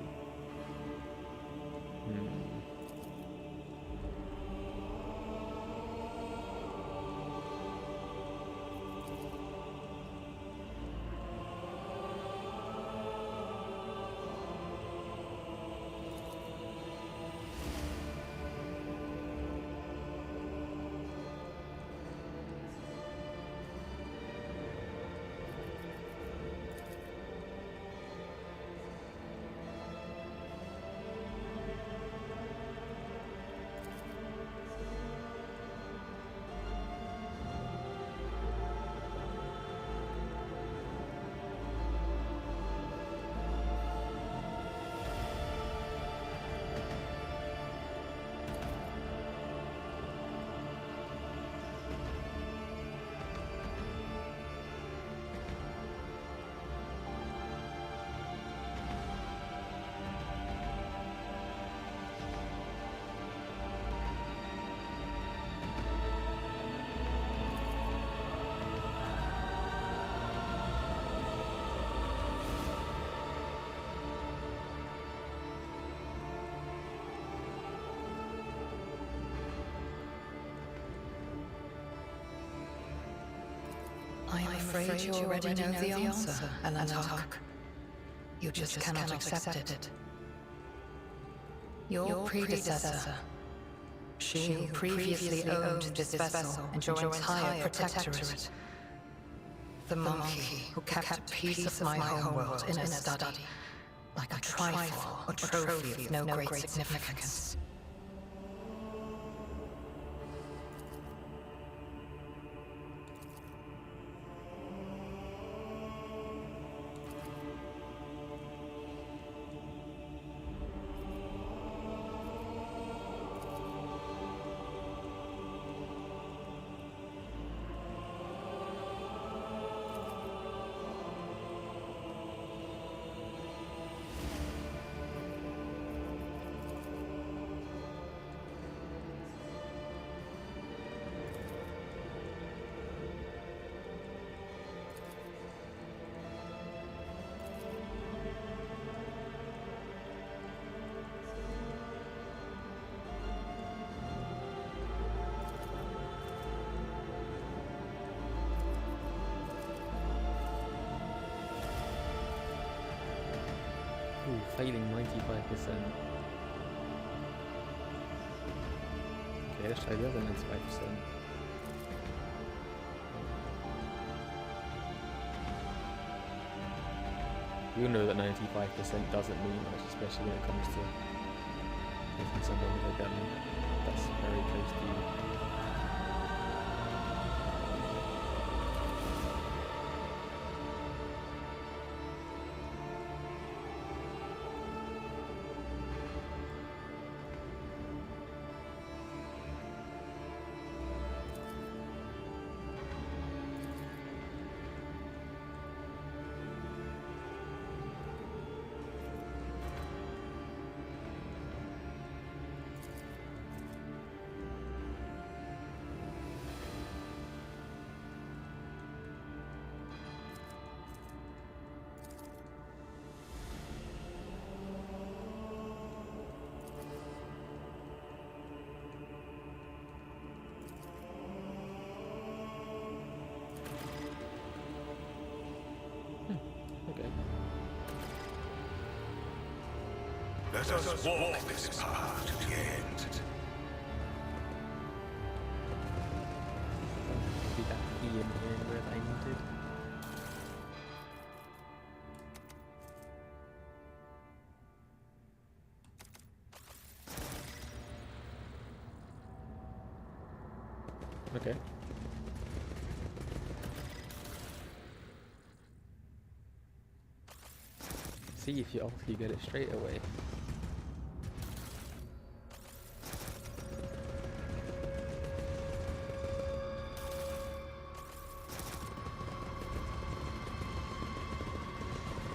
I'm afraid you already know the answer, Alanak. You just cannot accept it. Your predecessor, she who previously owned this vessel and your entire protectorate, the monkey who kept a piece of my homeworld in a study, like a trifle or trophy of no great significance. Ooh, failing 95%. Okay, let's try the other 95%. We all know that 95% doesn't mean much, especially when it comes to making someone with a gun that's very close to you. Let us walk this path to the end. Maybe that key in here where I needed. Okay. See if you get it straight away.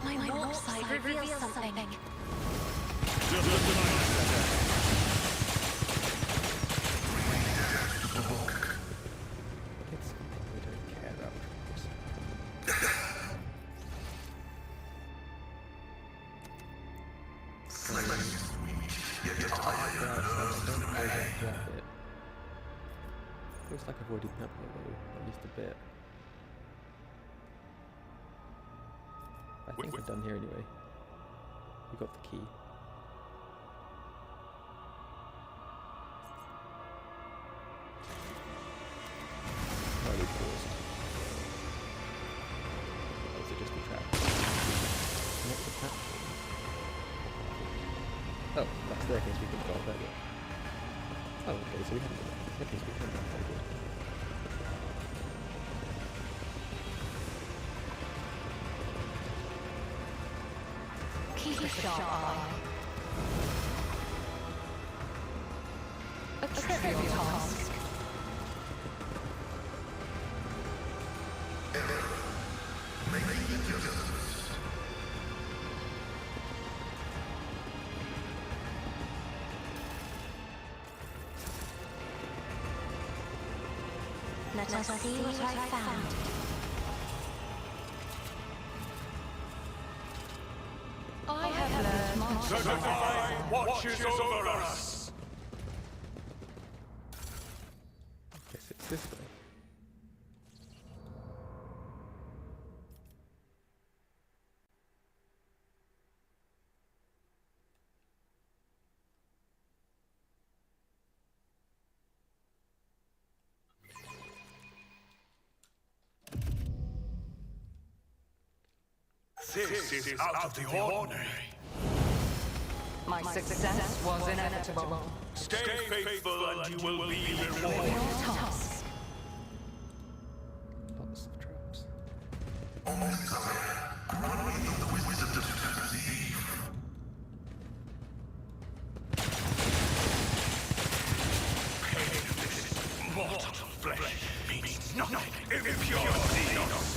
My warp side reveals something. It's we don't care about this. Looks like I've already done that though, at least a bit. I think we're done here anyway. We got the key. Slightly paused. Or is it just a trap? Connect the platform. Oh, that staircase we can go up earlier. Oh, okay, so we haven't done that. Okay, so we haven't done that. Very good. Keep a sharp eye. A trivial task. Let us see what I found. I have learned much. The divine watches over us. Guess it's this way. This is out of the ordinary. My success was inevitable. Stay faithful and you will be rewarded. Your task. Lots of traps. Mortal flesh means nothing. Impure Xenos.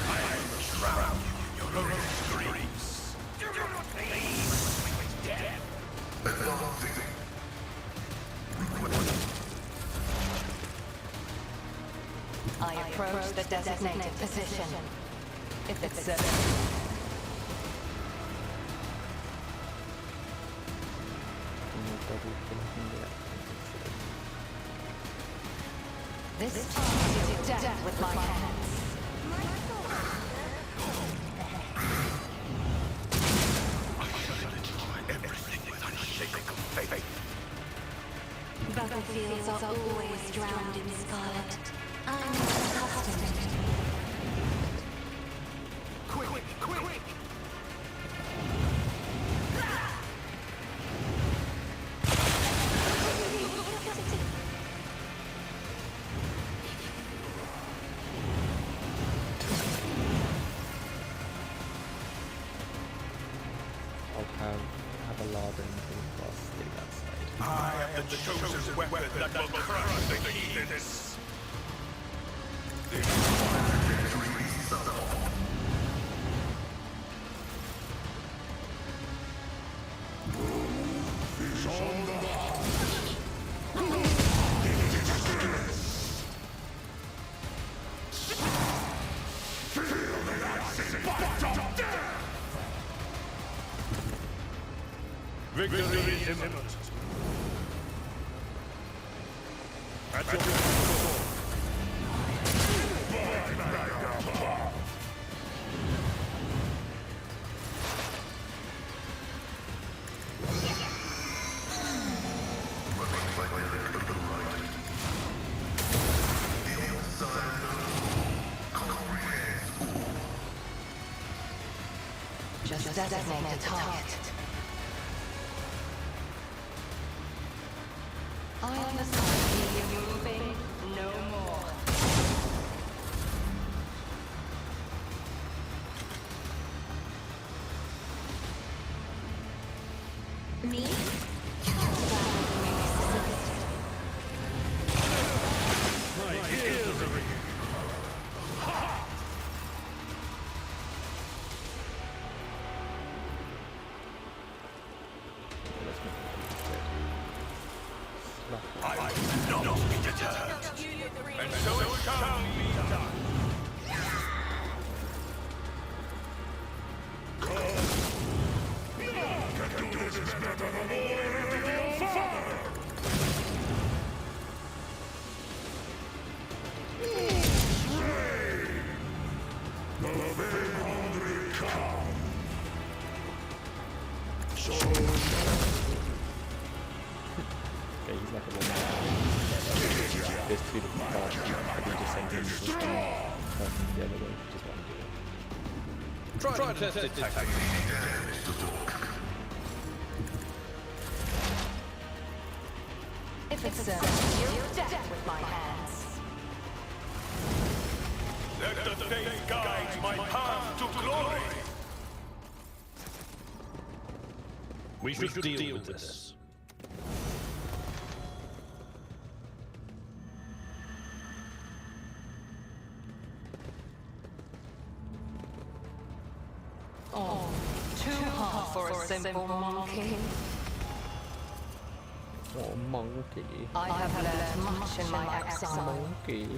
I will drown you in your own screams. Do not please death. I approach the designated position. If it's this time to death with my hands. I shall enjoy everything with unshakable faith. Battlefields are always drowned in scarlet. I'm accustomed. Quick! I'll have a larder and thing across the outside. I am the chosen weapon that will crush the heathens. Victory is imminent. At your control. just designate a target. I am the sun moving no more. Me? My ears are ringing. Let's make it I will not be deterred. And so it shall be done. Can do this better than the Warhammer of your father. Slay! The vain-hungry come. So Okay, he's like a one. There's two different cards. I can just send him just the other way, which is what I'm doing. Try to test it tactically. If it serves you, death with my hands. let the faith guide my path to glory. We should deal with this. Oh, too hard for a simple monkey. Oh, monkey. I have learned much in my exile. Monkey.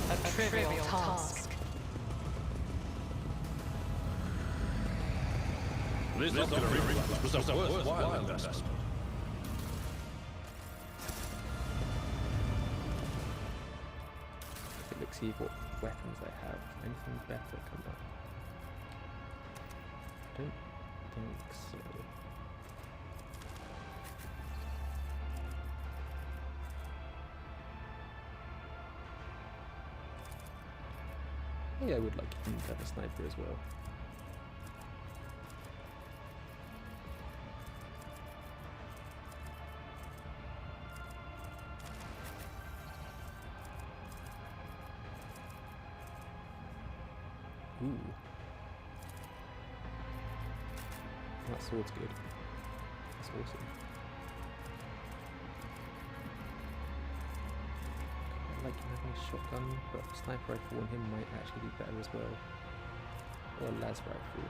A trivial task. This ocular reflex was a worthwhile investment. Let's see what weapons they have. Anything better come up? I don't think so. Yeah, I would like him to have a sniper as well. Ooh. That sword's good. That's awesome. I like him having a shotgun, but a sniper rifle on him might actually be better as well. Or a las rifle.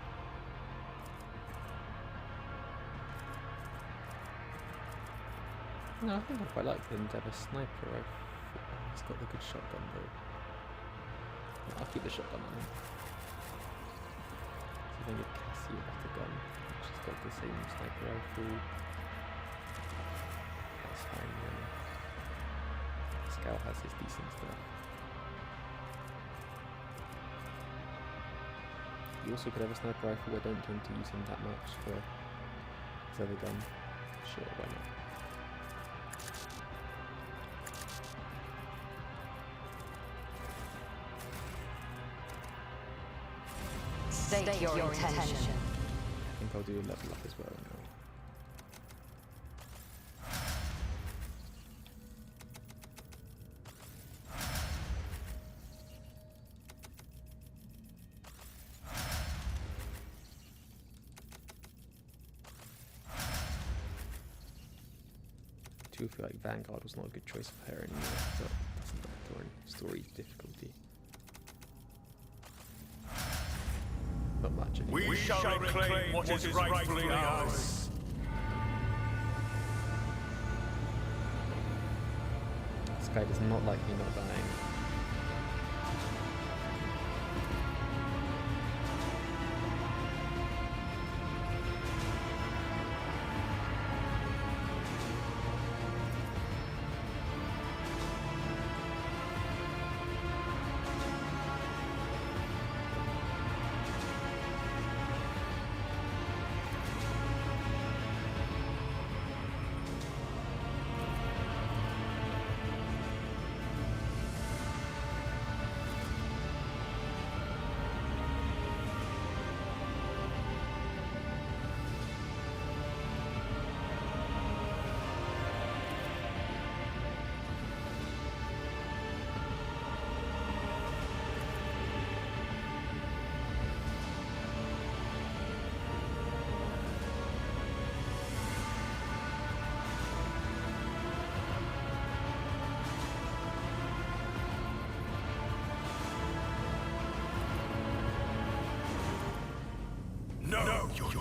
No, I think I quite like him to have a sniper rifle. He's got the good shotgun though. No, I'll keep the shotgun on him. So then you Cassie a better gun, which has got the same sniper rifle. That's fine then. Scout has his decent stuff. You also could have a sniper rifle, I don't tend to use him that much for his other gun. Sure, why not? State your intention. I think I'll do a level up as well now. I do feel like Vanguard was not a good choice of her anymore, but that's another story difficulty. Not much anymore. We shall reclaim what is rightfully ours. This guy does not like me not dying.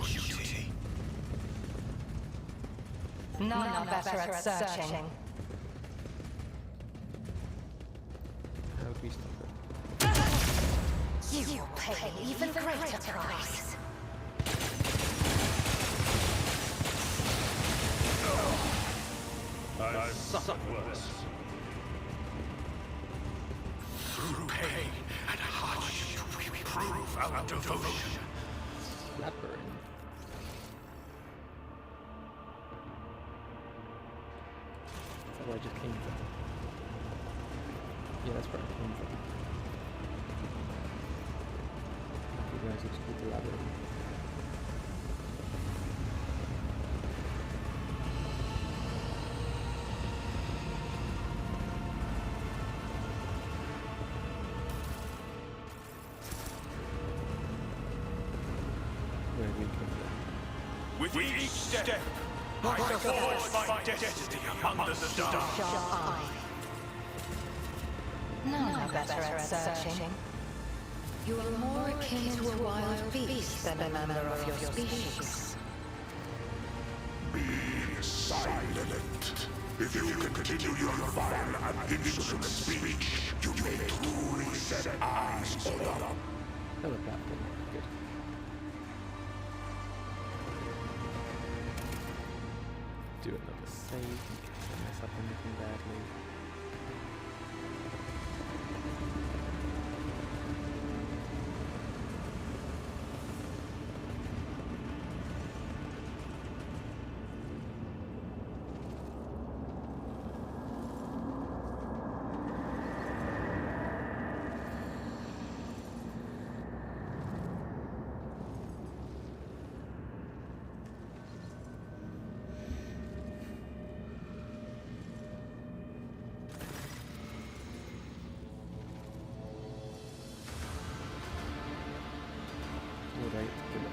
duty. None are better at searching. How do we stop it? You will pay an even greater price. I've suffered worse. Through pain and hardship, we prove our devotion. Labyrinth. Is that where I just came from? Yeah, that's where I came from. You guys have called the labyrinth. Where we come from. With each step, I forge my destiny among the stars. None are better at searching. You are more akin to a wild beast than a member of your species. Be silent. If you continue your vile and insolent speech, you may truly set eyes on them. Another platform. Good. Do another save in case I mess up anything badly. Alright, good luck.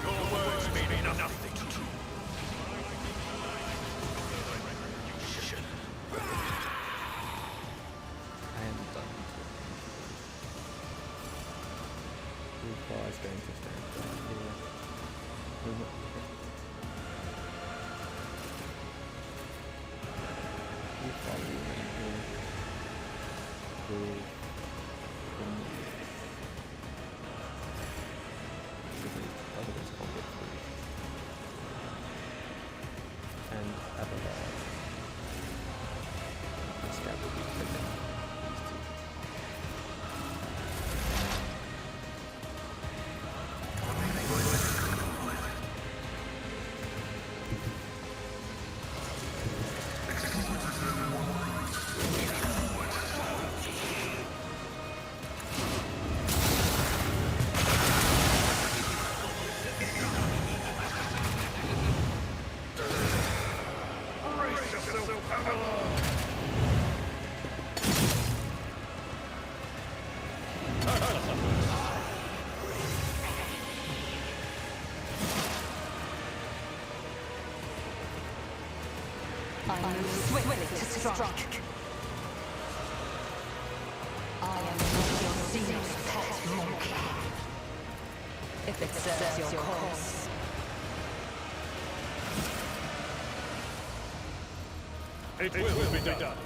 Your words mean nothing to me. I am done. Who far is going to stand here? Oh, not here. Who far will remain here? With others can't get through. And Abelard. The stab will be killing these two. I move swiftly to strike. I am not your zealous pet monkey. If it serves your cause. It will be done.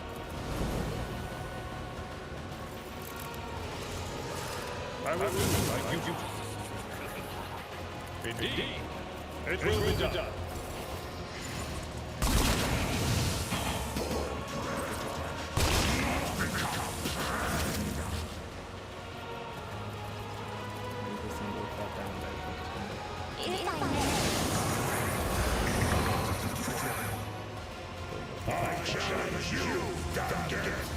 I will do like you do. Indeed, it will be done. If I may. challenge you, damn death.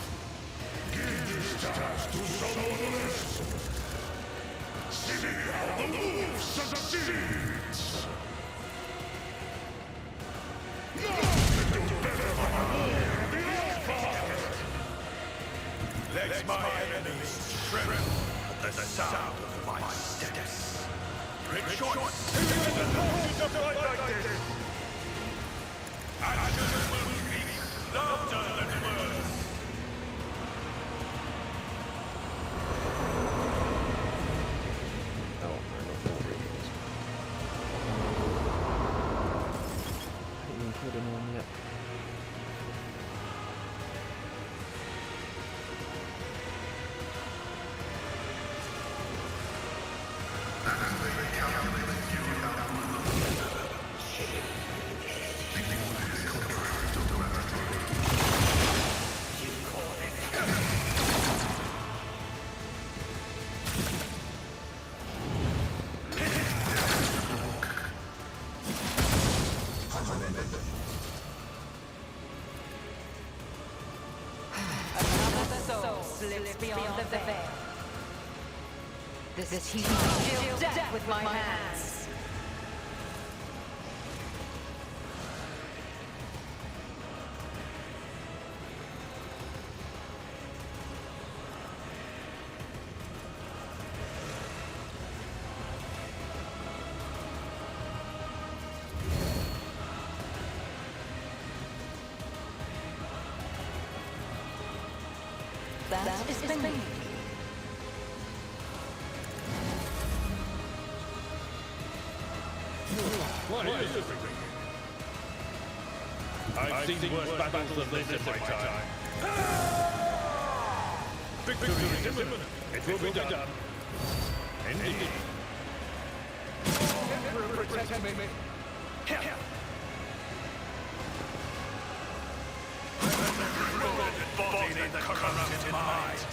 Give this task to someone else. See how the wolf succeeds. Nothing can do better than a war of the Godfather. Let my enemies tremble at the sound of my steps. Rejoice in the lords of light like this. Actions will speak louder than words. Oh, I got 4 rings. I haven't even killed anyone yet. Slips beyond the veil. This heat will death with my hands. That is the name. What is this? I've seen worse battles than this in my time. Victory is imminent. It will be done. Indeed. Emperor, protect me. Body that corrupted mind.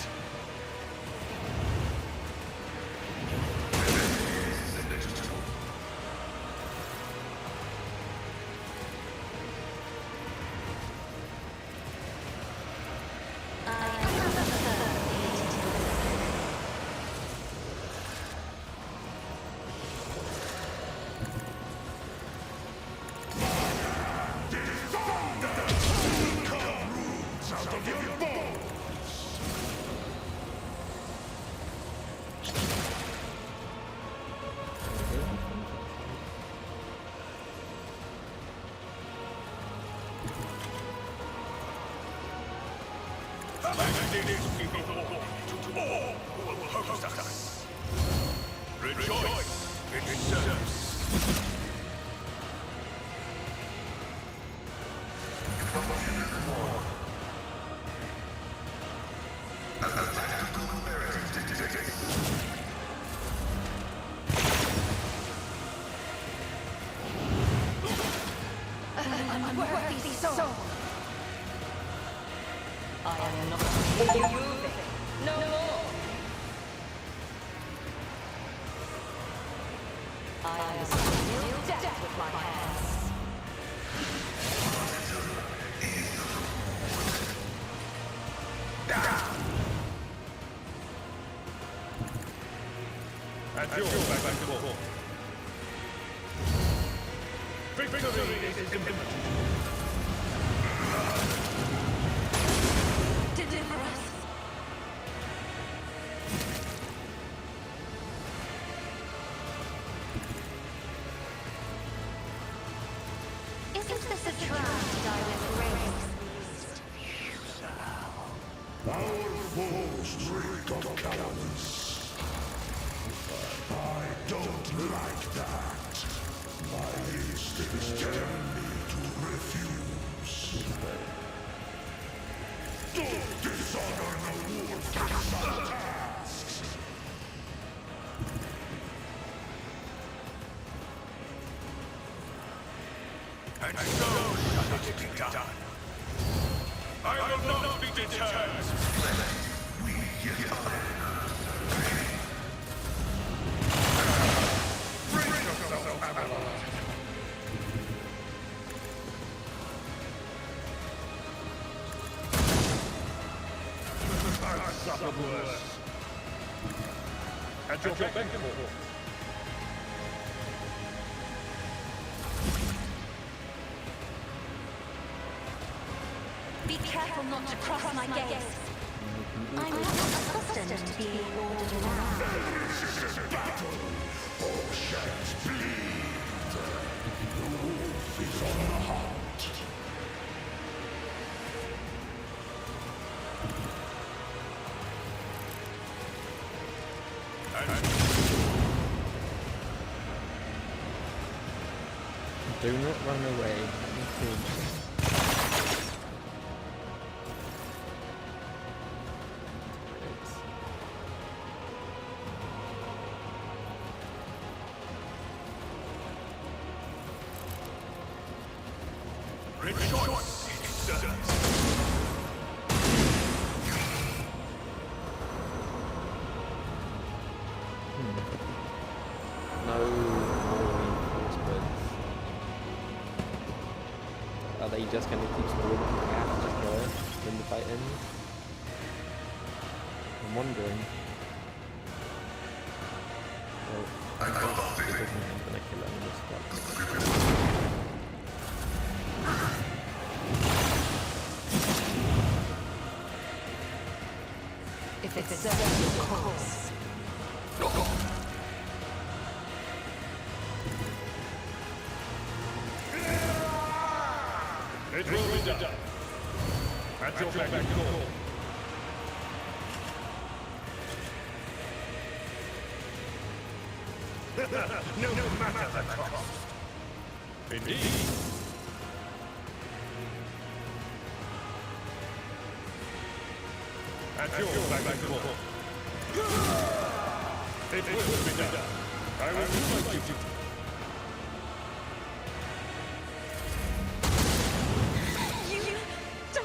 Rejoice in service. Unworthy soul. I am not moving. No more. I am still death with my hands. At your back and forth. Victory is imminent. Deliver us. Isn't this a trap to die with grace? Our foes reek of cowardice. I don't like that. My instincts tell me to refuse. Don't dishonor the wolf with tasks. And so shall it be done. I will not be deterred. Bring yourself, Avalon. I've suffered worse. At your beck and call. Be careful not to cross my gaze. I'm not accustomed to being ordered around. This is battle. All shands bleed. The wolf is on the hunt. Do not run away. Let me see. Rejoice, citizens. No more reinforcements. Are they just going to keep swarming the gap and just go when the fight ends? I'm wondering. Well, it doesn't end when I kill animal stuff. If it serves your cause. It will be done. At your beck and call. No matter the cost. Indeed. At your beck and call. It will be done. I will do my duty. You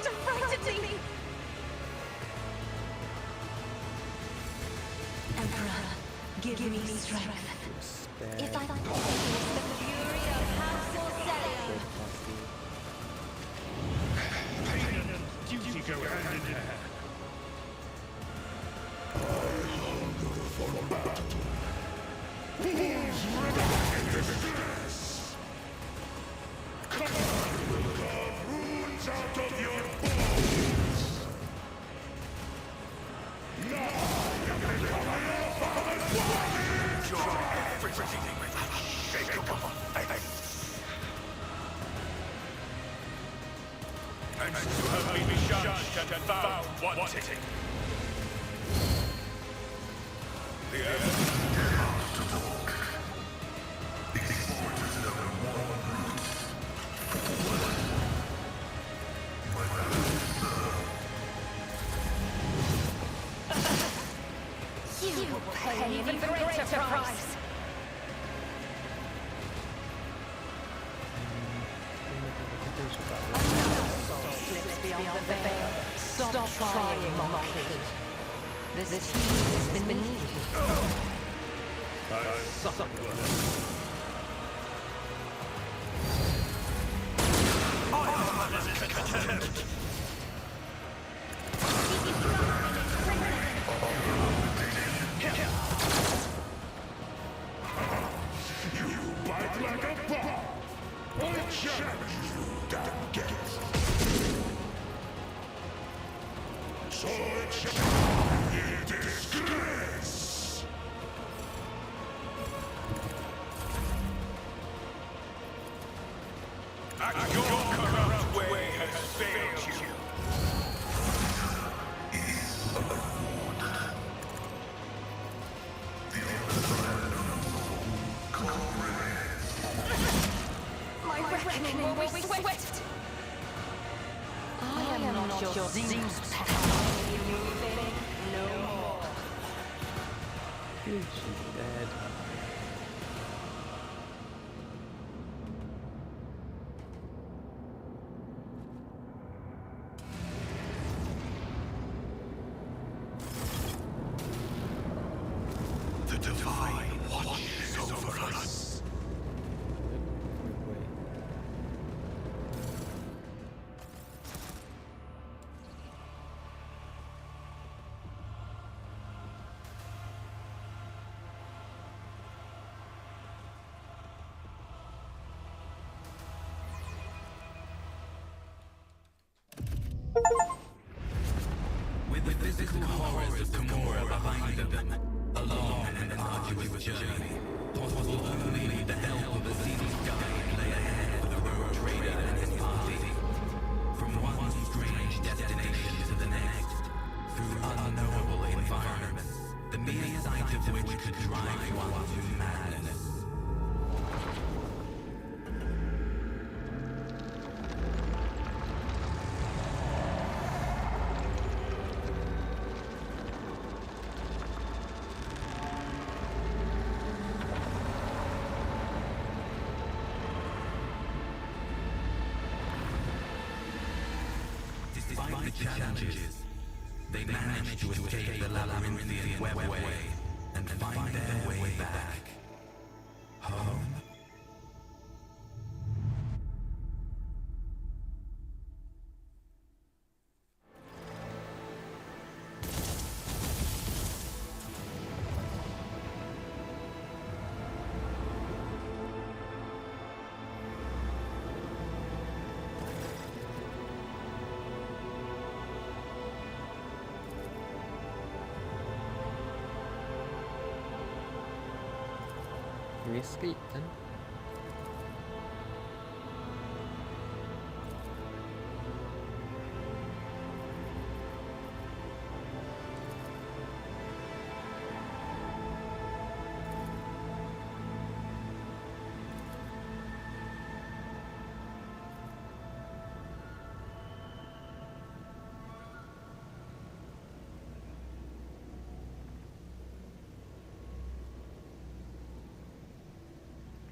don't frighten me! Emperor, give me strength. If I face the fury of House Orsellium, Pain and duty go hand in hand. For battle. Who's ready in distress? Command will carve runes out of your bones. Now you can become your father's wife. Enjoy everything with unshakable faith. And you have been judged and found wanting. The earth to talk. These forges never one you will pay an even greater price. Slips beyond the veil. Stop trying, monkey. This heat has been beneath. I've suffered worse. You bite like a bomb. I challenge you, damn guest. So it shall be disgrace. And your corrupt way has failed you. My reckoning will be swift. I am not your Zeus pet. No more. She's dead. The divine watches over us. With the physical horrors of Commorragh behind them, a long and arduous journey, possible only with the help of a seasoned guide lay ahead for the rogue trader and his party. From one strange destination to the next, through unknowable environments, the mere sight of which could drive one to madness. Despite the challenges, they managed to escape the labyrinthian Webway and find their way back home. We escape then.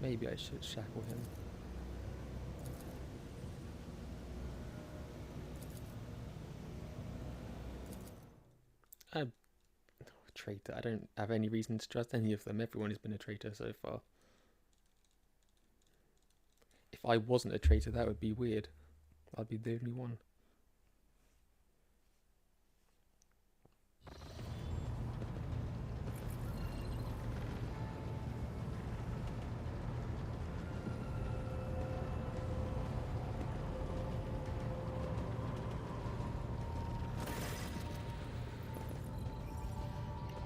Maybe I should shackle him. Traitor. I don't have any reason to trust any of them. Everyone has been a traitor so far. If I wasn't a traitor, that would be weird. I'd be the only one.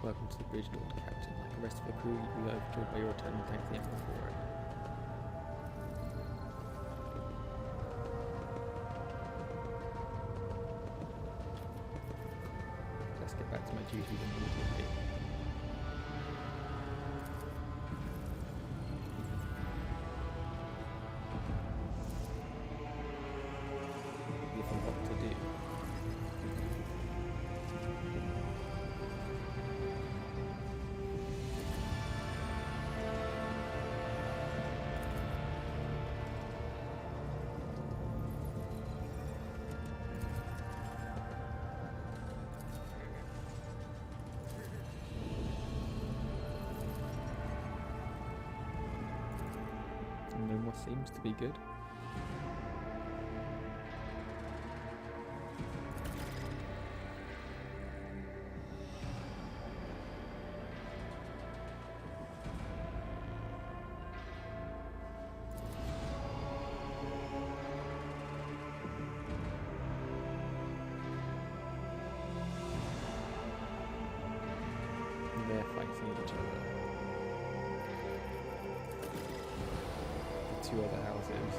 Welcome to the bridge, Lord Captain. Like the rest of the crew, you will be overjoyed by your return and thank the Emperor for it. Let's get back to my duties immediately. Give them what to do. No more seems to be good. They're fighting each other. Two other houses.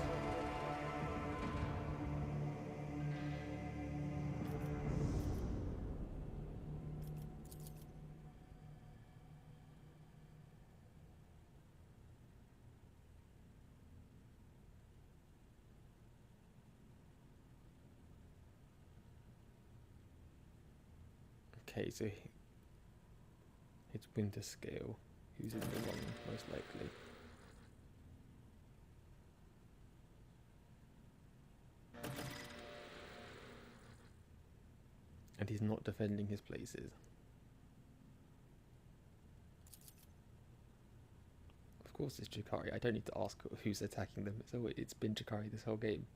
Okay, so it's Winter Scale, who's in the wrong, most likely. And he's not defending his places. Of course it's Jakari. I don't need to ask who's attacking them. It's been Jakari this whole game.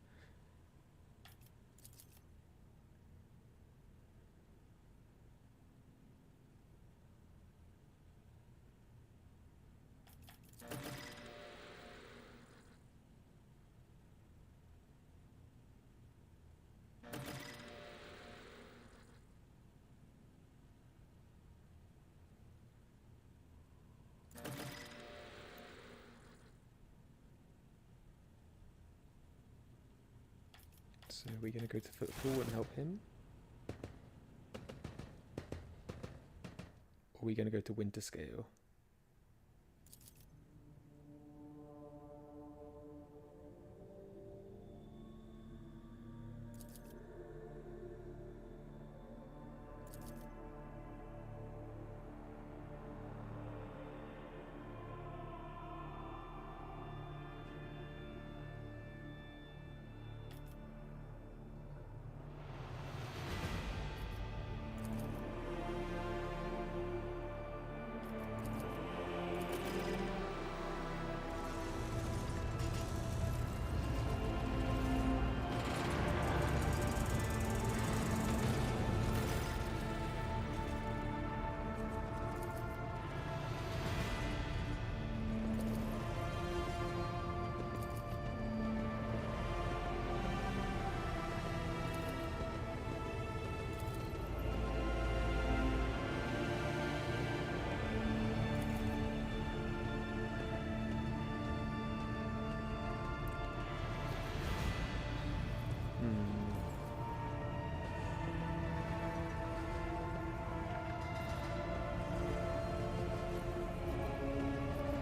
So are we going to go to Footfall and help him? Or are we going to go to Winterscale?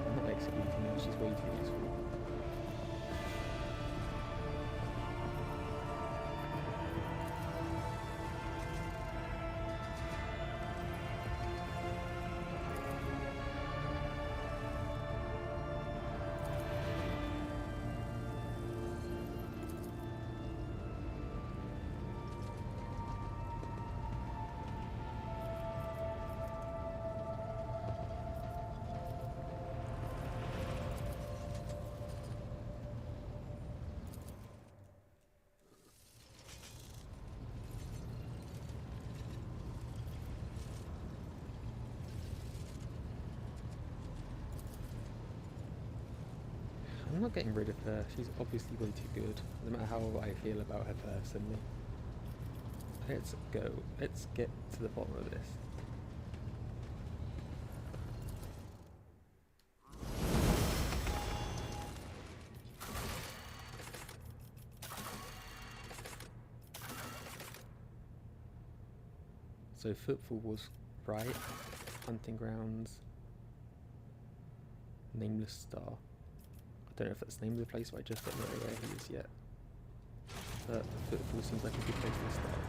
I'm not executing her, she's way too useful. I'm not getting rid of her, she's obviously way too good, no matter how I feel about her personally. Let's go, let's get to the bottom of this. So Footfall was right, Hunting Grounds, Nameless Star. I don't know if that's the name of the place, but I just don't know where he is yet. But Footfall seems like a good place to start.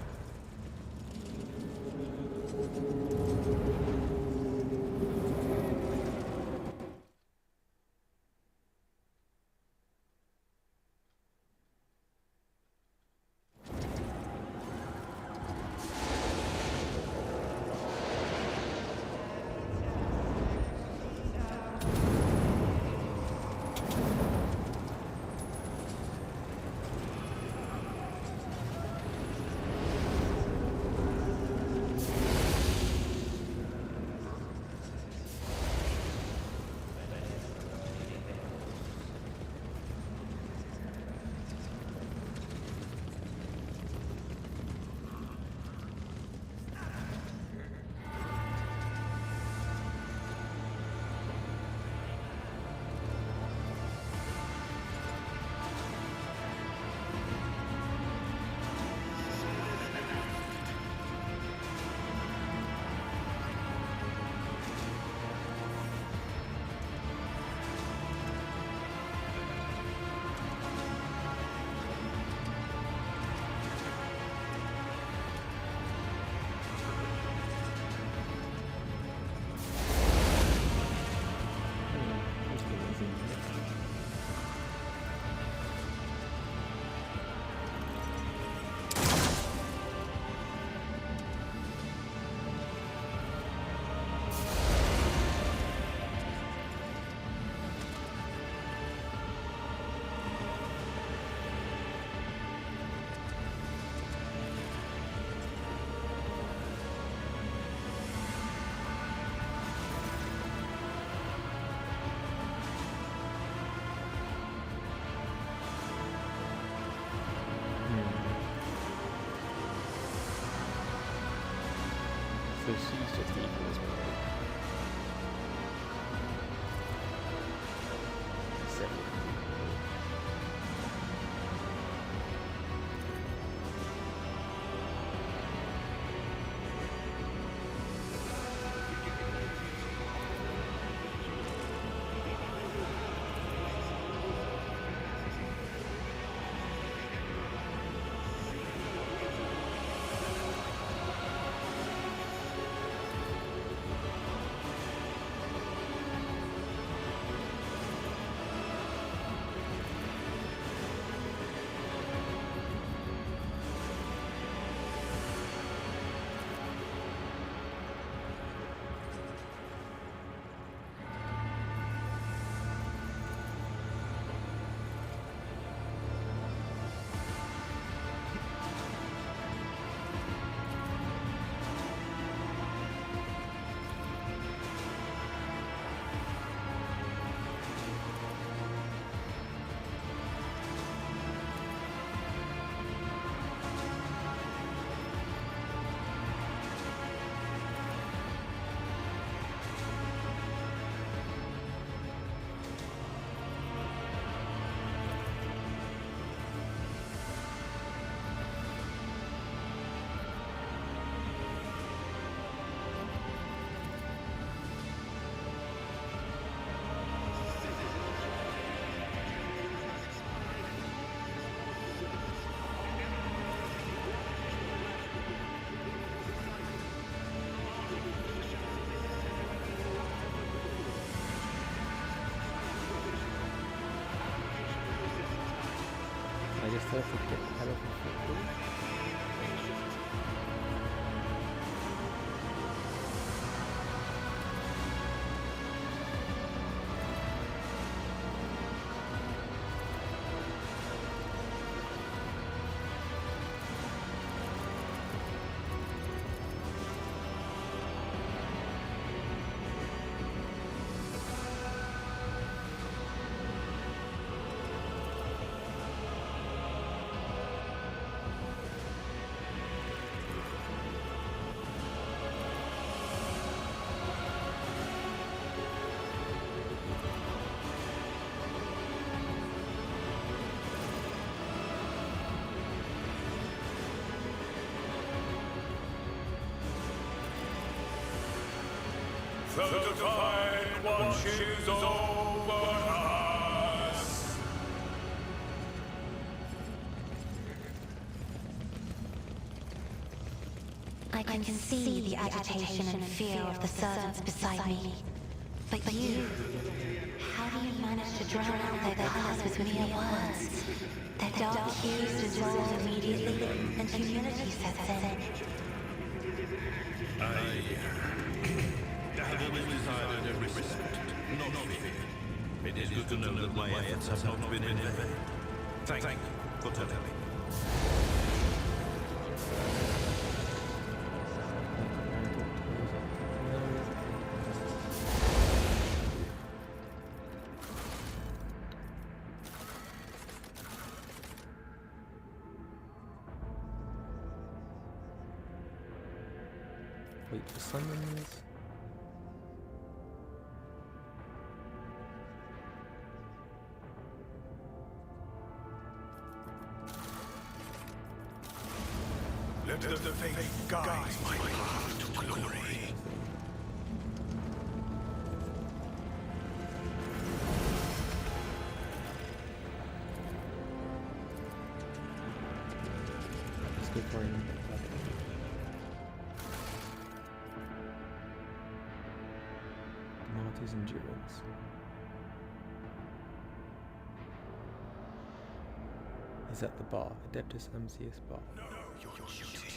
So she's just evil as well. So The divine watches over us. I can see the agitation and fear of the servants beside me. But you, how do you manage to drown out their colors with mere words? Their dark hues dissolve immediately, and humility sets in. I have always desired a respect, not fear. It is good to know that my efforts have not been in vain. Thank you for telling me. Wait for summons. Let the faith guide my path to glory. Let's go for him. Marty's endurance. Is that the bar? Adeptus Amsius bar. No, your duty.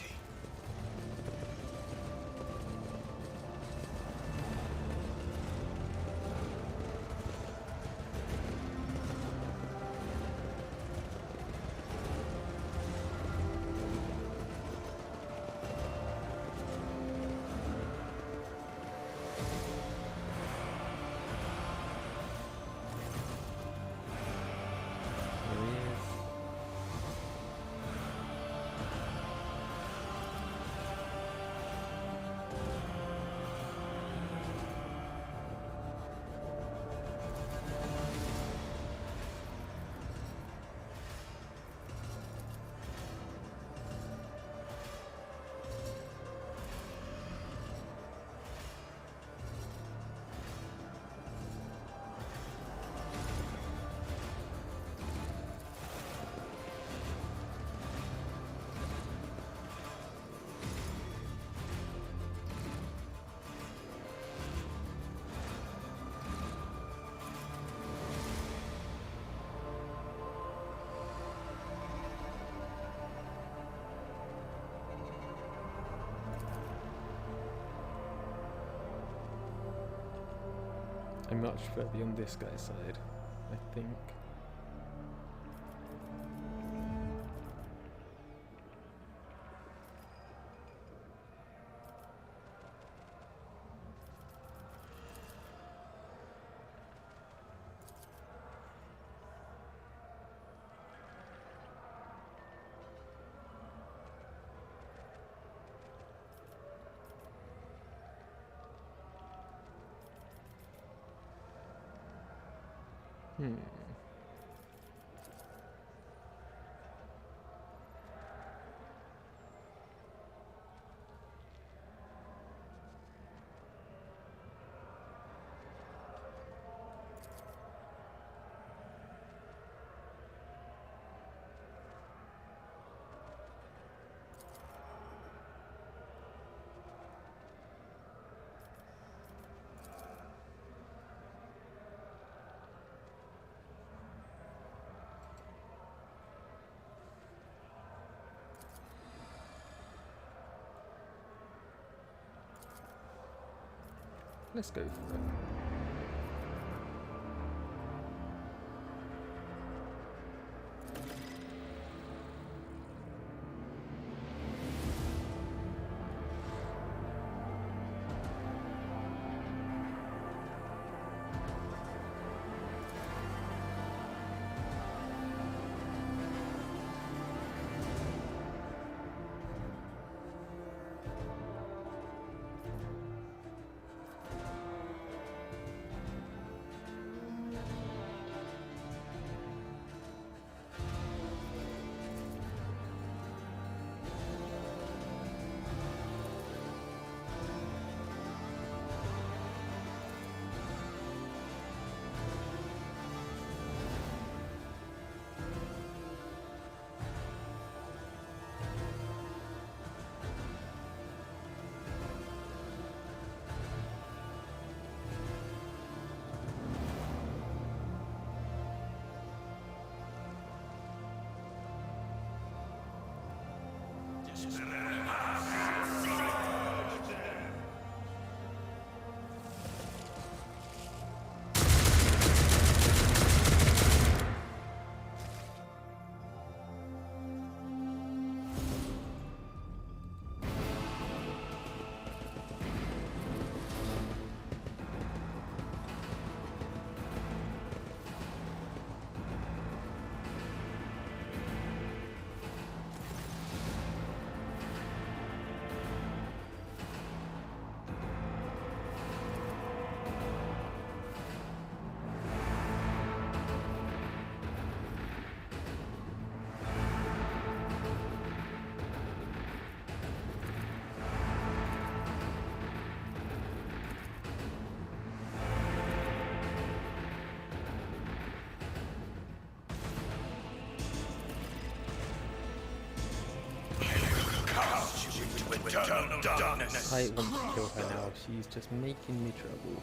There he is. I'm much further on this guy's side, I think. Let's go for it. Eternal darkness. I want to kill her now. She's just making me trouble.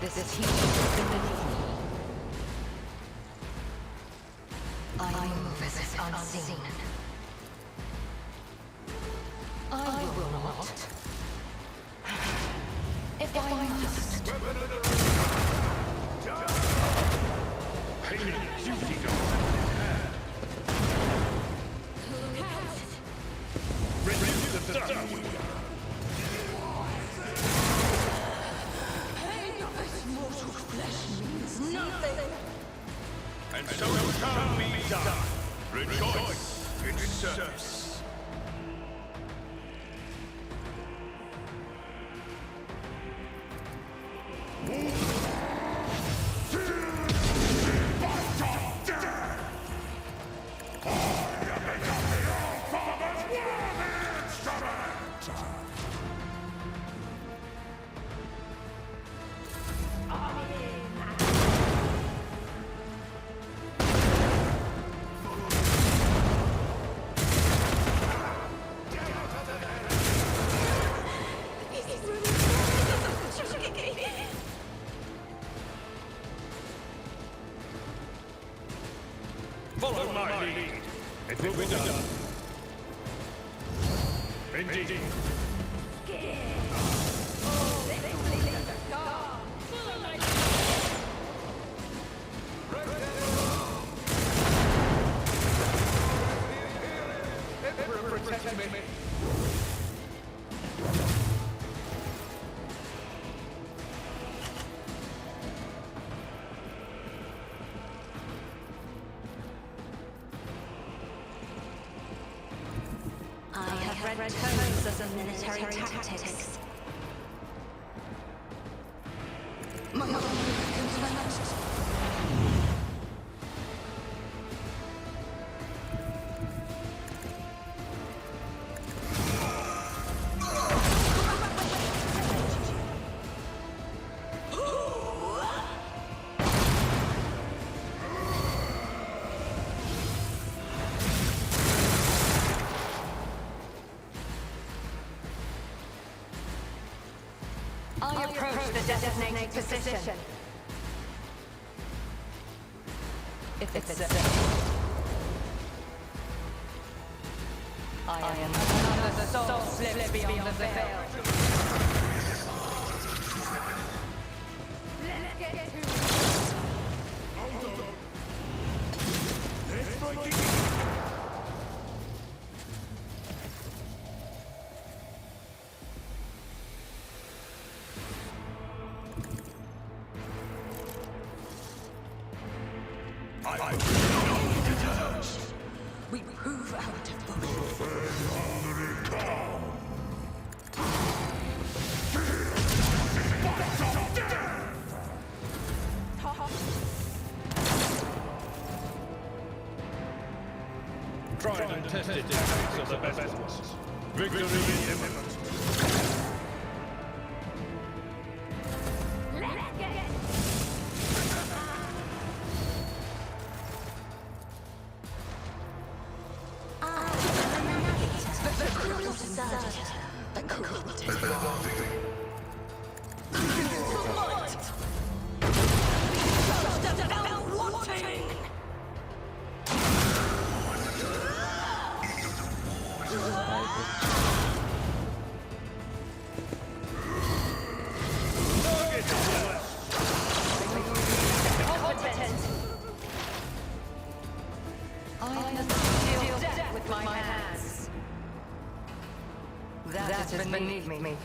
This is huge beneath me. I move as if unseen. I will not. If I must. Pain and duty go reduce the dust. And so shall be done. Rejoice in service. Follow my lead. It will be done. Indeed. Protect me. I have read tomes of military tactics. My comes I approach the designated position. If it's I am another Another soul slips beyond the veil. Let's get to it. I will not deterred. We prove our devotion. Tried and tested tactics of the best ones. Victory is imminent. Let's get it. The cruel deserter. The cruel deserter. That is beneath me.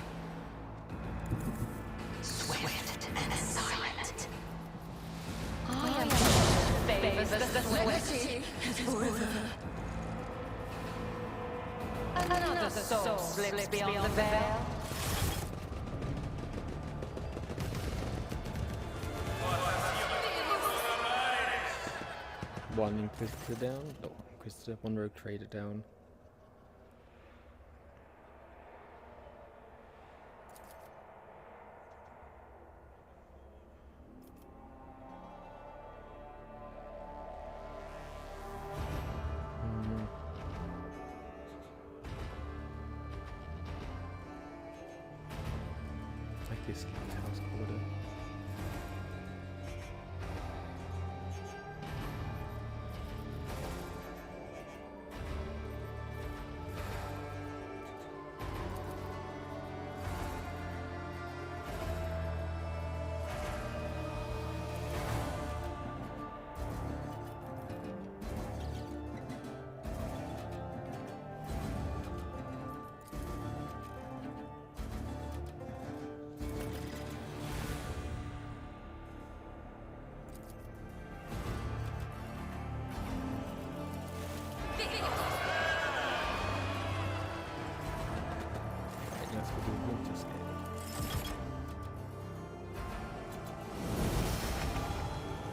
Swift and silent. I am favors the swift. Another soul slips beyond the veil. One Inquisitor down. No, Inquisitor. One Rogue Trader down. Like this house quarter.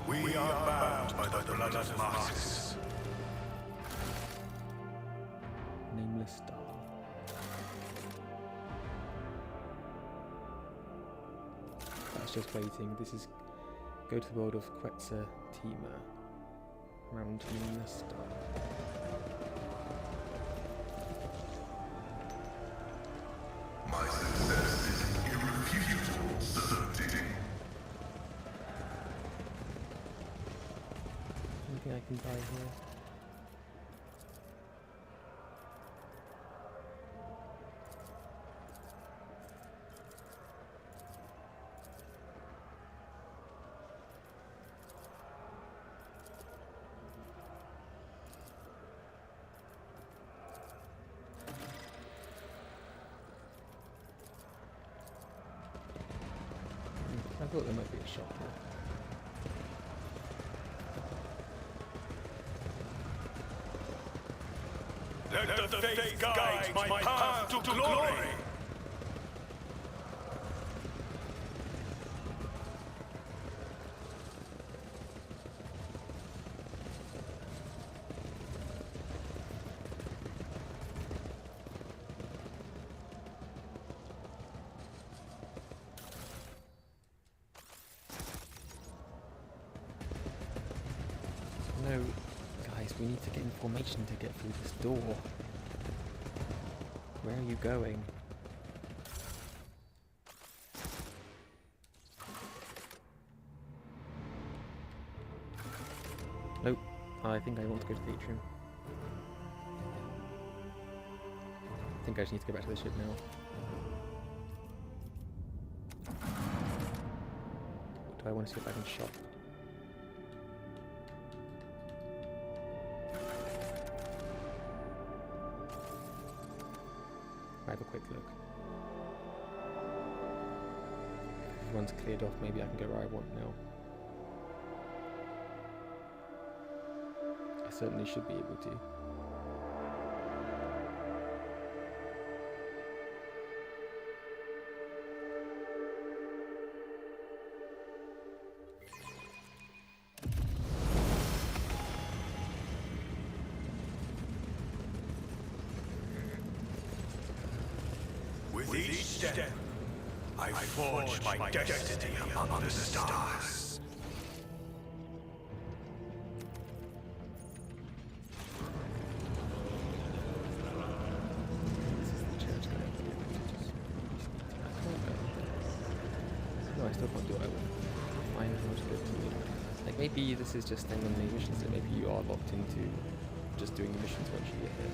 We are bound by the blood of masks. Nameless star. That's just waiting. This is go to the world of Quetzaltima. Round Nameless star. My success is irrefutable certainty. Anything I can buy here? I thought there might be a shop here. Let the faith guide my path to glory. No, guys, we need to get information to get through this door. Where are you going? Nope, I think I want to go to the atrium. I think I just need to go back to the ship now. Or do I want to see if I can shop? I have a quick look. If everyone's cleared off, maybe I can go where I want now. I certainly should be able to. With each step, I forge my destiny among the stars. This is the church guy. I can't go there. No, I still can't do what I want. Find how to go to. Like maybe this is just staying on the missions, and maybe you are locked into just doing the missions once you get here.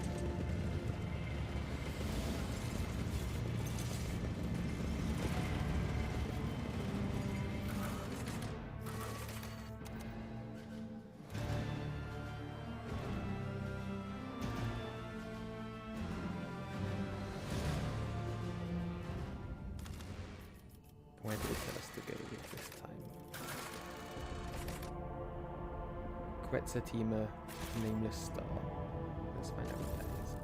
Where did it tell us to go with this time? Quetzaltima, nameless star. Let's find out what that is.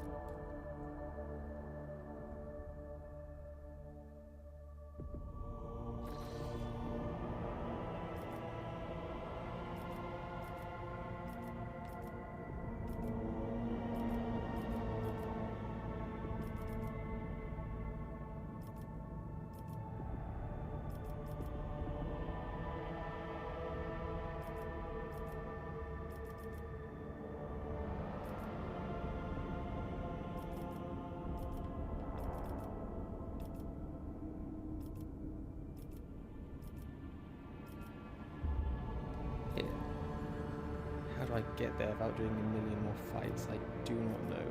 How do I get there without doing a million more fights? I do not know.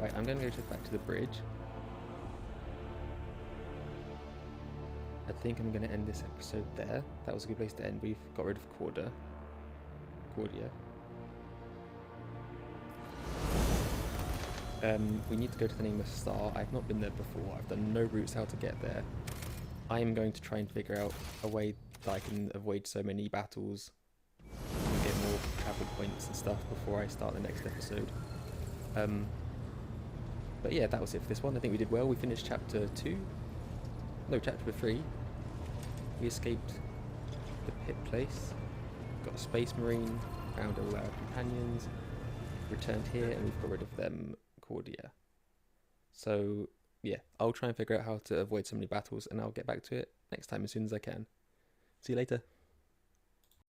Right, I'm going to go back to the bridge. I think I'm going to end this episode there. That was a good place to end. We've got rid of Cordia. We need to go to the Nameless Star. I've not been there before. I've done no routes how to get there. I am going to try and figure out a way that I can avoid so many battles and get more travel points and stuff before I start the next episode. But yeah, that was it for this one. I think we did well. We finished chapter 2. No, chapter 3. We escaped the pit place. Got a space marine, found all our companions, returned here, and we've got rid of them, Cordia. So yeah, I'll try and figure out how to avoid so many battles, and I'll get back to it next time as soon as I can. See you later.